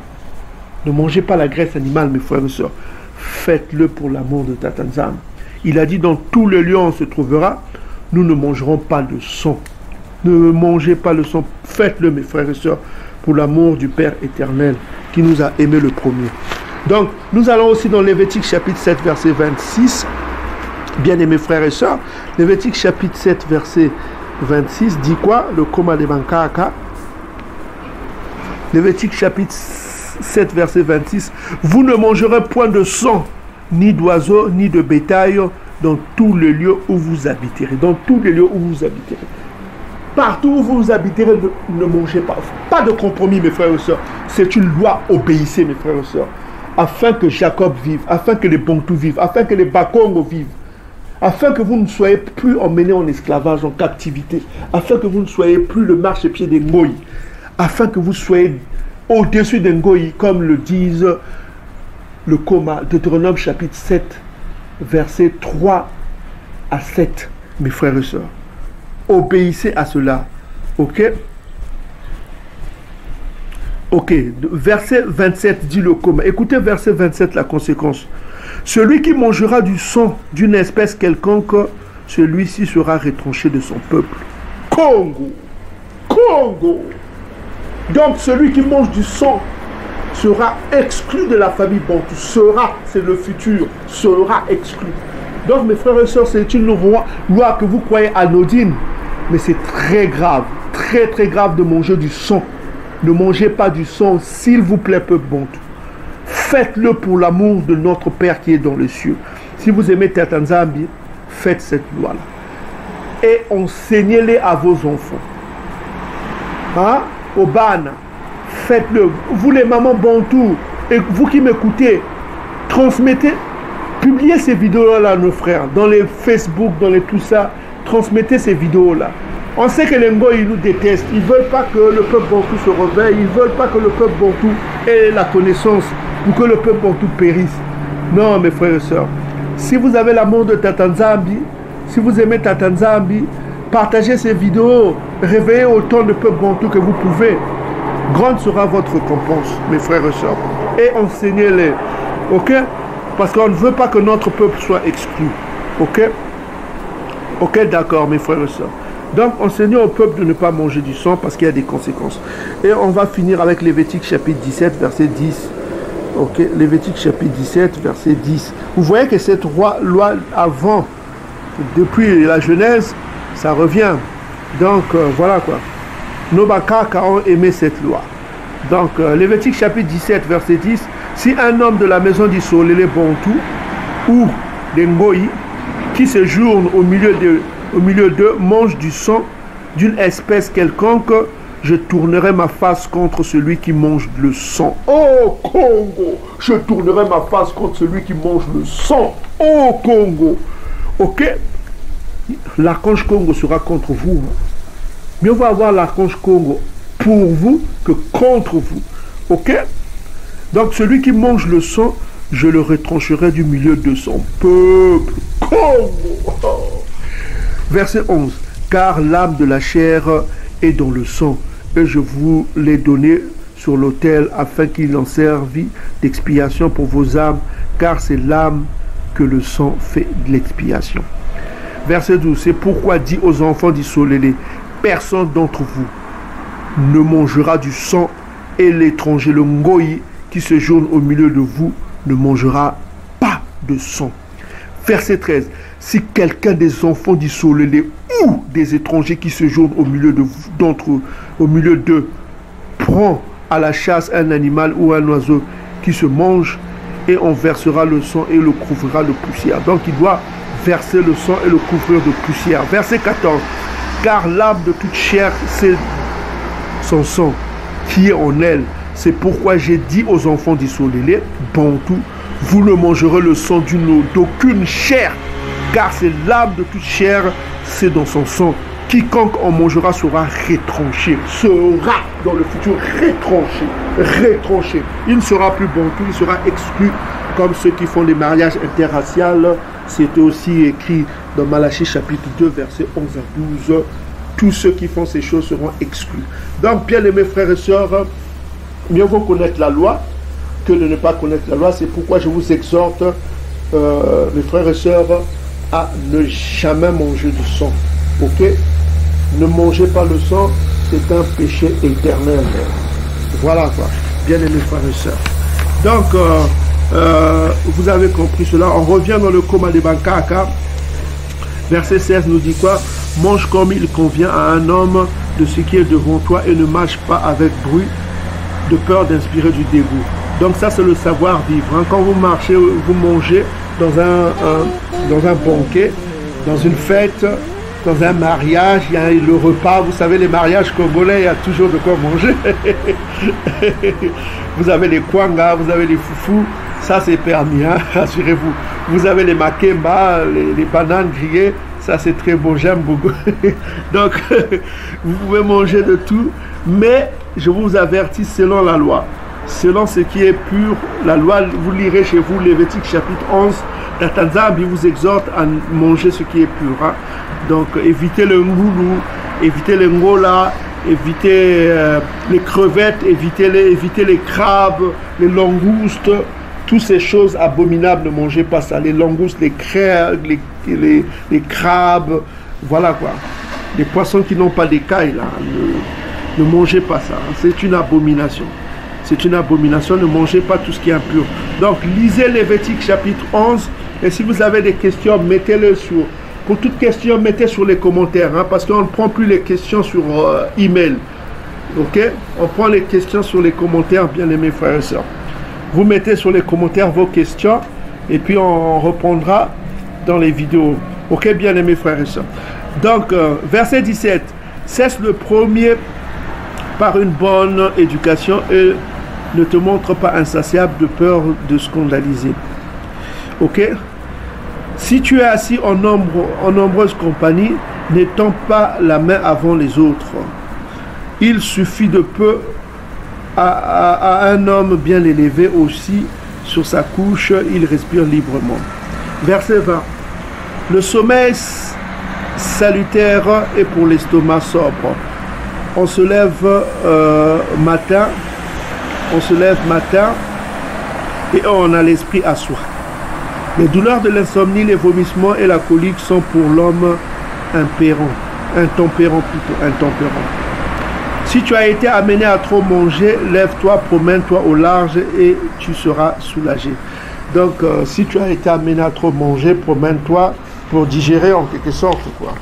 Speaker 1: Ne mangez pas la graisse animale, mes frères et sœurs. Faites-le pour l'amour de Tatanzame. Il a dit, dans tout le lieu où on se trouvera, nous ne mangerons pas de sang. Ne mangez pas le sang. Faites-le, mes frères et sœurs, pour l'amour du Père éternel qui nous a aimés le premier. Donc, nous allons aussi dans Lévitique chapitre 7, verset 26. Bien-aimés frères et sœurs, Lévitique chapitre 7, verset 26 dit quoi? Le coma de Bankaka. Lévitique chapitre 7, verset 26. Vous ne mangerez point de sang, ni d'oiseaux, ni de bétail, dans tous les lieux où vous habiterez. Dans tous les lieux où vous habiterez. Partout où vous habiterez, ne mangez pas. Pas de compromis, mes frères et sœurs. C'est une loi, obéissez, mes frères et sœurs. Afin que Jacob vive, afin que les Bantous vivent, afin que les Bakongo vivent, afin que vous ne soyez plus emmenés en esclavage, en captivité, afin que vous ne soyez plus le marchepied des Ngoï, afin que vous soyez au-dessus des Ngoï, comme le disent le coma, Deutéronome chapitre 7, versets 3 à 7, mes frères et sœurs. Obéissez à cela, ok? Ok, verset 27 dit le coma. Écoutez verset 27, la conséquence. Celui qui mangera du sang d'une espèce quelconque, celui-ci sera retranché de son peuple. Congo! Congo! Donc celui qui mange du sang sera exclu de la famille Bantou. Sera, c'est le futur, sera exclu. Donc mes frères et sœurs, c'est une loi que vous croyez anodine, mais c'est très grave de manger du sang. Ne mangez pas du sang, s'il vous plaît, peuple Bantou. Faites-le pour l'amour de notre Père qui est dans les cieux. Si vous aimez Tatanzame, faites cette loi-là. Et enseignez-les à vos enfants. Hein? Au Bana, faites-le. Vous les mamans Bantou, et vous qui m'écoutez, transmettez, publiez ces vidéos-là à nos frères, dans les Facebook, dans les tout ça, transmettez ces vidéos-là. On sait que les Ngoï nous détestent. Ils ne veulent pas que le peuple Bantou se réveille. Ils ne veulent pas que le peuple Bantou ait la connaissance ou que le peuple Bantou périsse. Non, mes frères et sœurs. Si vous avez l'amour de Tatanzame, si vous aimez Tatanzame, partagez ces vidéos. Réveillez autant de peuple Bantou que vous pouvez. Grande sera votre récompense, mes frères et sœurs. Et enseignez-les. Ok? Parce qu'on ne veut pas que notre peuple soit exclu. Ok? Ok, d'accord, mes frères et sœurs. Donc, enseignez au peuple de ne pas manger du sang parce qu'il y a des conséquences. Et on va finir avec Lévitique chapitre 17, verset 10. Ok, Lévitique chapitre 17, verset 10. Vous voyez que cette loi avant, depuis la Genèse, ça revient. Donc, voilà quoi. Nos Bakaka ont aimé cette loi. Donc, Lévitique chapitre 17, verset 10. Si un homme de la maison d'Isolélé Bantou ou des Ngoï qui séjourne au milieu d'eux mange du sang d'une espèce quelconque, je tournerai ma face contre celui qui mange le sang. Oh Congo, je tournerai ma face contre celui qui mange le sang. Oh Congo. Ok, l'archange Congo sera contre vous. Mais on va avoir l'archange Congo pour vous que contre vous. Ok? Donc celui qui mange le sang, je le retrancherai du milieu de son peuple. Congo. Verset 11. Car l'âme de la chair est dans le sang, et je vous l'ai donné sur l'autel afin qu'il en serve d'expiation pour vos âmes, car c'est l'âme que le sang fait de l'expiation. Verset 12. C'est pourquoi dit aux enfants d'Isolélé, personne d'entre vous ne mangera du sang, et l'étranger, le Ngoï, qui séjourne au milieu de vous, ne mangera pas de sang. Verset 13. Si quelqu'un des enfants d'Isolélé ou des étrangers qui séjournent au milieu d'eux prend à la chasse un animal ou un oiseau qui se mange, et on versera le sang et le couvrira de poussière. Donc il doit verser le sang et le couvrir de poussière. Verset 14. Car l'âme de toute chair, c'est son sang qui est en elle. C'est pourquoi j'ai dit aux enfants d'Isolélé, Bantou, vous ne mangerez le sang d'aucune chair, car c'est l'âme de toute chair, c'est dans son sang. Quiconque en mangera sera retranché, sera dans le futur retranché. Il ne sera plus Bantou, il sera exclu, comme ceux qui font des mariages interraciales. C'était aussi écrit dans Malachie chapitre 2, versets 11 à 12. Tous ceux qui font ces choses seront exclus. Donc, bien aimés frères et sœurs, mieux vaut connaître la loi que de ne pas connaître la loi. C'est pourquoi je vous exhorte, mes frères et sœurs, à ne jamais manger du sang. Ok? Ne mangez pas le sang, c'est un péché éternel. Voilà quoi, bien aimés frères et sœurs. Donc, vous avez compris cela. On revient dans le coma de Bankaka. Verset 16 nous dit quoi? Mange comme il convient à un homme de ce qui est devant toi et ne marche pas avec bruit, de peur d'inspirer du dégoût. Donc ça c'est le savoir-vivre. Hein. Quand vous marchez, vous mangez dans un banquet, dans une fête, dans un mariage, il y a le repas. Vous savez, les mariages congolais, il y a toujours de quoi manger. Vous avez les kwanga, vous avez les foufous, ça c'est permis, hein, rassurez-vous. Vous avez les makemba, les bananes grillées, ça c'est très bon, j'aime beaucoup. Donc, vous pouvez manger de tout, mais je vous avertis selon la loi. Selon ce qui est pur, la loi, vous lirez chez vous, Lévitique chapitre 11, la Tanzanie vous exhorte à manger ce qui est pur. Hein. Donc, évitez le ngoulou, évitez le ngola, évitez les crevettes, évitez les crabes, les langoustes, toutes ces choses abominables, ne mangez pas ça. Les langoustes, les crabes, voilà quoi. Les poissons qui n'ont pas d'écailles, là, ne mangez pas ça. C'est une abomination. C'est une abomination, ne mangez pas tout ce qui est impur. Donc, lisez Lévitique chapitre 11, et si vous avez des questions, mettez-le sur... Pour toute question, mettez sur les commentaires, hein, parce qu'on ne prend plus les questions sur email. Ok? On prend les questions sur les commentaires, bien aimés frères et sœurs. Vous mettez sur les commentaires vos questions, et puis on reprendra dans les vidéos. Ok, bien aimés frères et sœurs. Donc, verset 17. Cesse le premier par une bonne éducation et ne te montre pas insatiable de peur de scandaliser. Ok? Si tu es assis en nombreuse compagnie, n'étends pas la main avant les autres. Il suffit de peu à un homme bien élevé aussi, sur sa couche, il respire librement. Verset 20. Le sommeil salutaire est pour l'estomac sobre. On se lève matin et on a l'esprit à soi. Les douleurs de l'insomnie, les vomissements et la colique sont pour l'homme intempérant. Si tu as été amené à trop manger, lève-toi, promène-toi au large et tu seras soulagé. Donc, si tu as été amené à trop manger, promène-toi pour digérer en quelque sorte, quoi.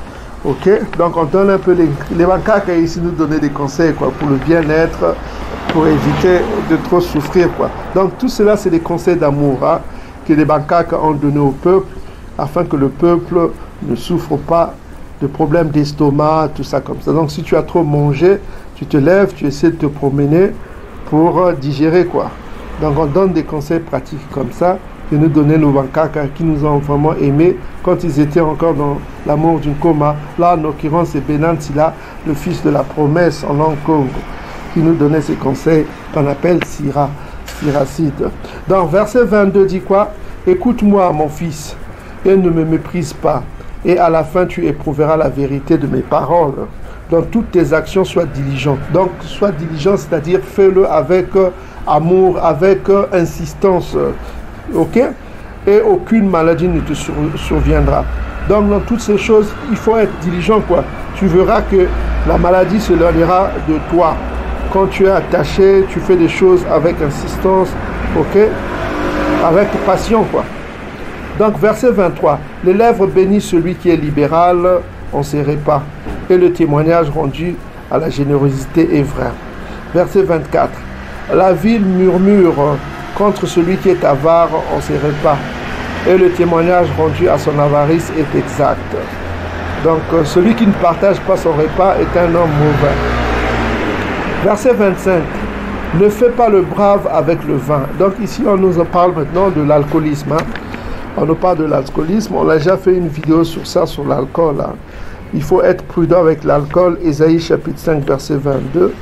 Speaker 1: Ok? Donc, on donne un peu les bancas ici nous donner des conseils, quoi, pour le bien-être pour éviter de trop souffrir, quoi. Donc tout cela, c'est des conseils d'amour, hein, que les Bankaka ont donné au peuple, afin que le peuple ne souffre pas de problèmes d'estomac, tout ça comme ça. Donc si tu as trop mangé, tu te lèves, tu essaies de te promener pour digérer, quoi. Donc on donne des conseils pratiques comme ça, que nous donnaient nos Bankaka qui nous ont vraiment aimés quand ils étaient encore dans l'amour d'une coma. Là, en l'occurrence, c'est Benan Sila, le fils de la promesse en langue Congo, qui nous donnait ces conseils qu'on appelle Siracide. Donc, verset 22 dit quoi? Écoute-moi, mon fils, et ne me méprise pas, et à la fin, tu éprouveras la vérité de mes paroles. Dans toutes tes actions, sois diligent. Donc, sois diligent, c'est-à-dire fais-le avec amour, avec insistance. Ok? Et aucune maladie ne te surviendra. Donc dans toutes ces choses, il faut être diligent, quoi. Tu verras que la maladie s'éloignera de toi. Quand tu es attaché, tu fais des choses avec insistance, ok? Avec passion, quoi. Donc verset 23. Les lèvres bénissent celui qui est libéral en ses repas, et le témoignage rendu à la générosité est vrai. Verset 24. La ville murmure contre celui qui est avare en ses repas, et le témoignage rendu à son avarice est exact. Donc celui qui ne partage pas son repas est un homme mauvais. Verset 25. Ne fais pas le brave avec le vin. Donc ici on nous en parle maintenant de l'alcoolisme, hein. On nous parle de l'alcoolisme, on a déjà fait une vidéo sur ça, sur l'alcool, hein. Il faut être prudent avec l'alcool. Ésaïe chapitre 5 verset 22,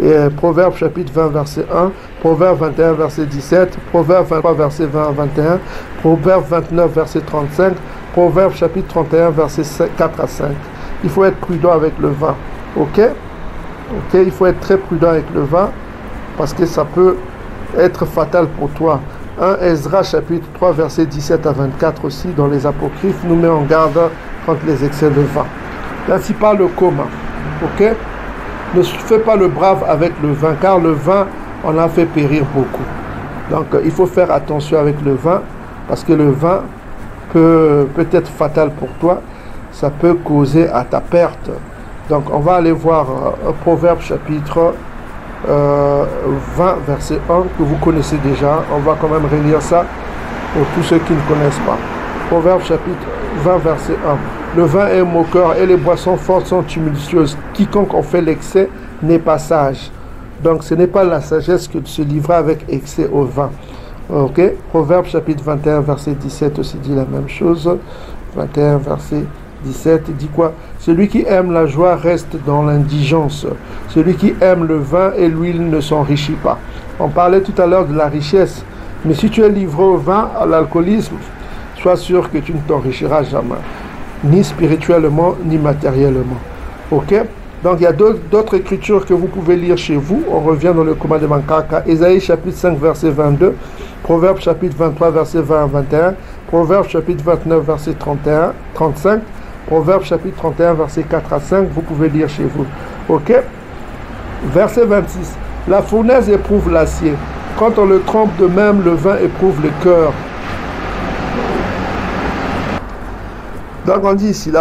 Speaker 1: et Proverbe chapitre 20 verset 1, Proverbe 21 verset 17, Proverbe 23 verset 20 à 21, Proverbe 29 verset 35, Proverbe chapitre 31 verset 4 à 5. Il faut être prudent avec le vin, ok? Ok, il faut être très prudent avec le vin, parce que ça peut être fatal pour toi. 1 Ezra chapitre 3 verset 17 à 24 aussi, dans les apocryphes, nous met en garde contre les excès de vin. Ainsi parle le coma, ok? Ne fais pas le brave avec le vin, car le vin en a fait périr beaucoup. Donc il faut faire attention avec le vin, parce que le vin peut être fatal pour toi, ça peut causer à ta perte. Donc on va aller voir Proverbe chapitre 20 verset 1, que vous connaissez déjà. On va quand même relire ça pour tous ceux qui ne connaissent pas. Proverbe chapitre 20 verset 1. Le vin est moqueur et les boissons fortes sont tumultueuses. Quiconque en fait l'excès n'est pas sage. Donc ce n'est pas la sagesse que de se livrer avec excès au vin. Ok? Proverbe chapitre 21 verset 17 aussi dit la même chose. 21 verset 17 dit quoi? Celui qui aime la joie reste dans l'indigence. Celui qui aime le vin et l'huile ne s'enrichit pas. On parlait tout à l'heure de la richesse. Mais si tu es livré au vin, à l'alcoolisme, sois sûr que tu ne t'enrichiras jamais. Ni spirituellement, ni matériellement. Ok? Donc il y a d'autres écritures que vous pouvez lire chez vous. On revient dans le commandement Kaka. Ésaïe chapitre 5 verset 22. Proverbe chapitre 23 verset 20 à 21. Proverbe chapitre 29 verset 31, 35. Proverbe chapitre 31 verset 4 à 5. Vous pouvez lire chez vous. Ok? Verset 26. La fournaise éprouve l'acier. Quand on le trempe de même, le vin éprouve le cœur. Donc on dit ici,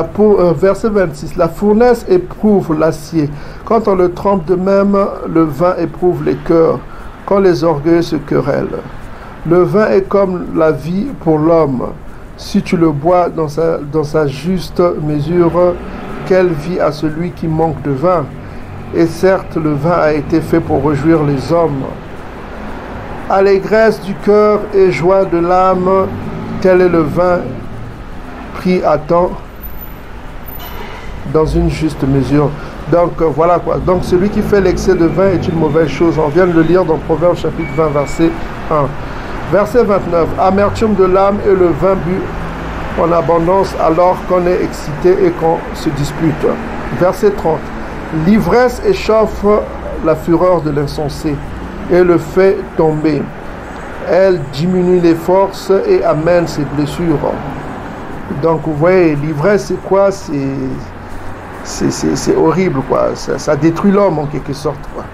Speaker 1: verset 26, la fournaise éprouve l'acier. Quand on le trempe de même, le vin éprouve les cœurs, quand les orgueils se querellent. Le vin est comme la vie pour l'homme. Si tu le bois dans sa juste mesure, quelle vie à celui qui manque de vin? Et certes, le vin a été fait pour réjouir les hommes. Allégresse du cœur et joie de l'âme, tel est le vin pris à temps dans une juste mesure. Donc voilà quoi. Donc celui qui fait l'excès de vin est une mauvaise chose. On vient de le lire dans Proverbe chapitre 20 verset 1. Verset 29. Amertume de l'âme et le vin bu en abondance alors qu'on est excité et qu'on se dispute. Verset 30. L'ivresse échauffe la fureur de l'insensé et le fait tomber. Elle diminue les forces et amène ses blessures. Donc vous voyez, l'ivresse c'est quoi? C'est horrible quoi. Ça détruit l'homme en quelque sorte quoi.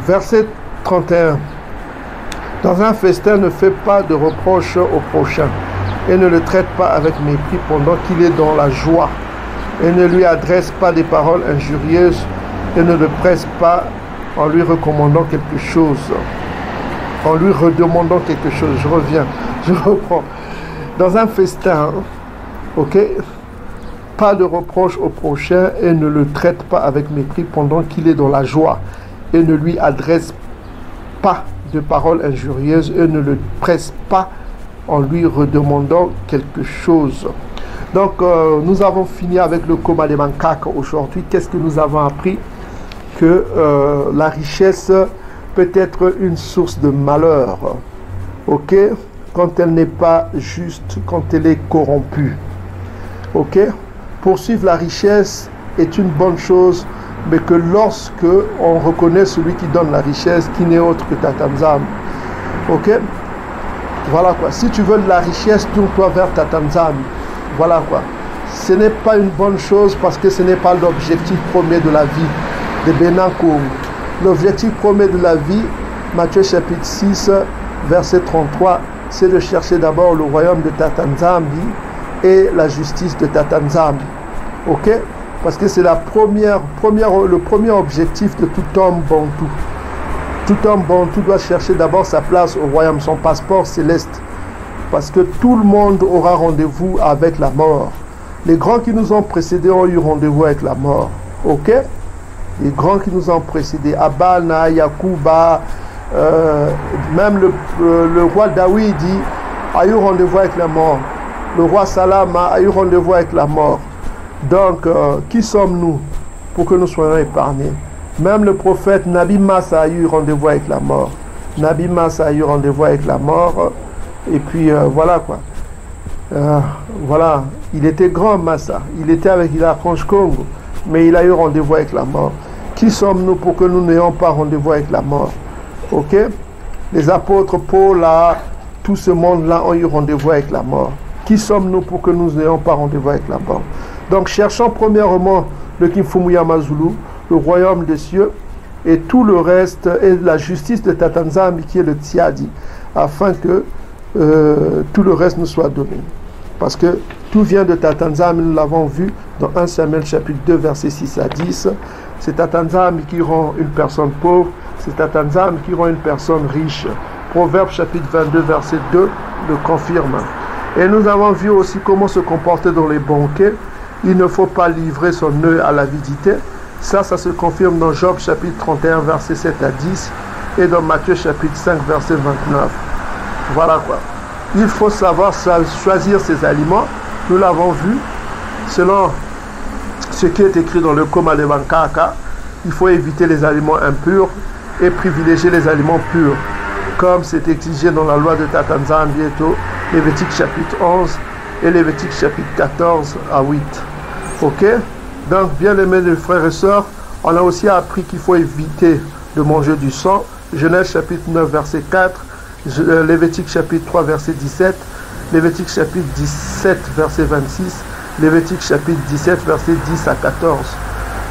Speaker 1: Verset 31. Dans un festin, ne fais pas de reproches au prochain et ne le traite pas avec mépris pendant qu'il est dans la joie, et ne lui adresse pas des paroles injurieuses et ne le presse pas en lui recommandant quelque chose, en lui redemandant quelque chose. Je reviens, je reprends. Dans un festin, ok, pas de reproche au prochain et ne le traite pas avec mépris pendant qu'il est dans la joie et ne lui adresse pas de paroles injurieuses et ne le presse pas en lui redemandant quelque chose. Donc, nous avons fini avec le coma des macaques aujourd'hui. Qu'est-ce que nous avons appris? Que la richesse peut être une source de malheur, ok, quand elle n'est pas juste, quand elle est corrompue, ok. Poursuivre la richesse est une bonne chose, mais que lorsque on reconnaît celui qui donne la richesse, qui n'est autre que Tatanzam, ok. Voilà quoi. Si tu veux de la richesse, tourne-toi vers Tatanzam. Voilà quoi. Ce n'est pas une bonne chose parce que ce n'est pas l'objectif premier de la vie de Benakoum. L'objectif premier de la vie, Matthieu chapitre 6, verset 33, c'est de chercher d'abord le royaume de Tatanzambi et la justice de Tatanzambi. Ok? Parce que c'est le premier objectif de tout homme bantou. Tout homme bantou doit chercher d'abord sa place au royaume, son passeport céleste. Parce que tout le monde aura rendez-vous avec la mort. Les grands qui nous ont précédés ont eu rendez-vous avec la mort. Ok? Les grands qui nous ont précédés, Abana, Yakuba, même le roi Daoudi a eu rendez-vous avec la mort. Le roi Salama a eu rendez-vous avec la mort. Donc, qui sommes-nous pour que nous soyons épargnés? Même le prophète Nabi Massa a eu rendez-vous avec la mort. Nabi Massa a eu rendez-vous avec la mort. Et puis voilà quoi. Voilà, il était grand Massa. Il était avec l'archange Congo. Mais il a eu rendez-vous avec la mort. Qui sommes-nous pour que nous n'ayons pas rendez-vous avec la mort? Ok? Les apôtres Paul, là, tout ce monde-là ont eu rendez-vous avec la mort. Qui sommes-nous pour que nous n'ayons pas rendez-vous avec la mort? Donc cherchons premièrement le Kimfumu Yamazulu, le royaume des cieux, et tout le reste, et la justice de Tatanzambi qui est le Tiadi, afin que tout le reste nous soit donné. Parce que tout vient de Tatanzambi, nous l'avons vu dans 1 Samuel chapitre 2, versets 6 à 10. C'est Tatanzambi qui rend une personne pauvre, c'est Tatanzambi qui rend une personne riche. Proverbe chapitre 22, verset 2 le confirme. Et nous avons vu aussi comment se comporter dans les banquets. Il ne faut pas livrer son œil à l'avidité. Ça se confirme dans Job chapitre 31, verset 7 à 10 et dans Matthieu chapitre 5, verset 29. Voilà quoi. Il faut savoir choisir ses aliments. Nous l'avons vu. Selon ce qui est écrit dans le Koma de Bankaka, il faut éviter les aliments impurs et privilégier les aliments purs, comme c'est exigé dans la loi de Tatanzambi, Lévitique chapitre 11 et Lévitique chapitre 14 à 8. Ok? Donc, bien aimés les frères et sœurs, on a aussi appris qu'il faut éviter de manger du sang. Genèse chapitre 9, verset 4, Lévitique chapitre 3, verset 17, Lévitique chapitre 17, verset 26, Lévitique chapitre 17, verset 10 à 14.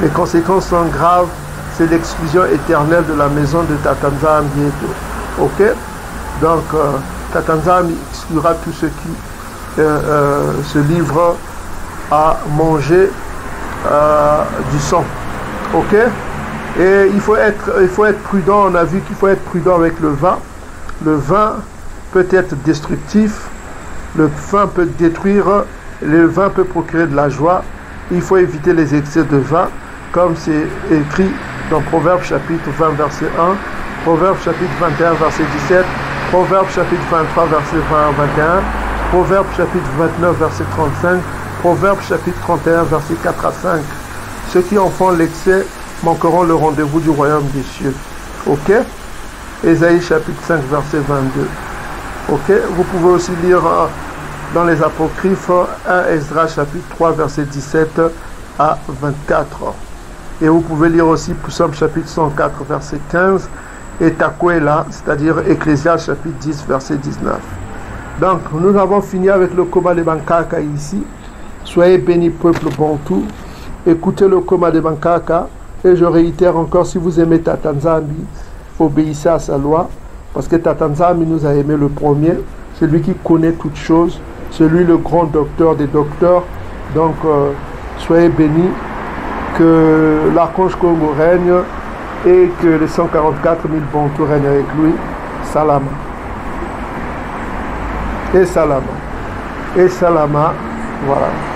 Speaker 1: Les conséquences sont graves, c'est l'exclusion éternelle de la maison de Tatanzambi. Ok? Donc, Tatanzambi exclura tous ceux qui se livrent à manger du sang. Ok? Et il faut être prudent. On a vu qu'il faut être prudent avec le vin. Le vin peut être destructif. Le vin peut détruire. Le vin peut procurer de la joie. Il faut éviter les excès de vin, comme c'est écrit dans Proverbe chapitre 20, verset 1, Proverbe chapitre 21, verset 17, Proverbe chapitre 23, verset 20 à 21, Proverbe chapitre 29, verset 35, Proverbe chapitre 31, verset 4 à 5. Ceux qui en font l'excès manqueront le rendez-vous du royaume des cieux. Ok? Ésaïe chapitre 5, verset 22. Ok? Vous pouvez aussi lire dans les apocryphes 1 Esdras chapitre 3, verset 17 à 24. Et vous pouvez lire aussi Psaume chapitre 104, verset 15 et Takwela, c'est-à-dire Ecclésiaste chapitre 10, verset 19. Donc, nous avons fini avec le Koma de Bankaka ici. Soyez bénis, peuple bantou. Écoutez le Koma de Bankaka. Et je réitère encore, si vous aimez Tatanzambi, obéissez à sa loi. Parce que Tatanzambi nous a aimé le premier. C'est lui qui connaît toutes choses. C'est lui le grand docteur des docteurs. Donc, soyez bénis. Que l'archange Congo règne. et que les 144 000 Bantous règnent avec lui. Salama. Et Salama. Et Salama, voilà.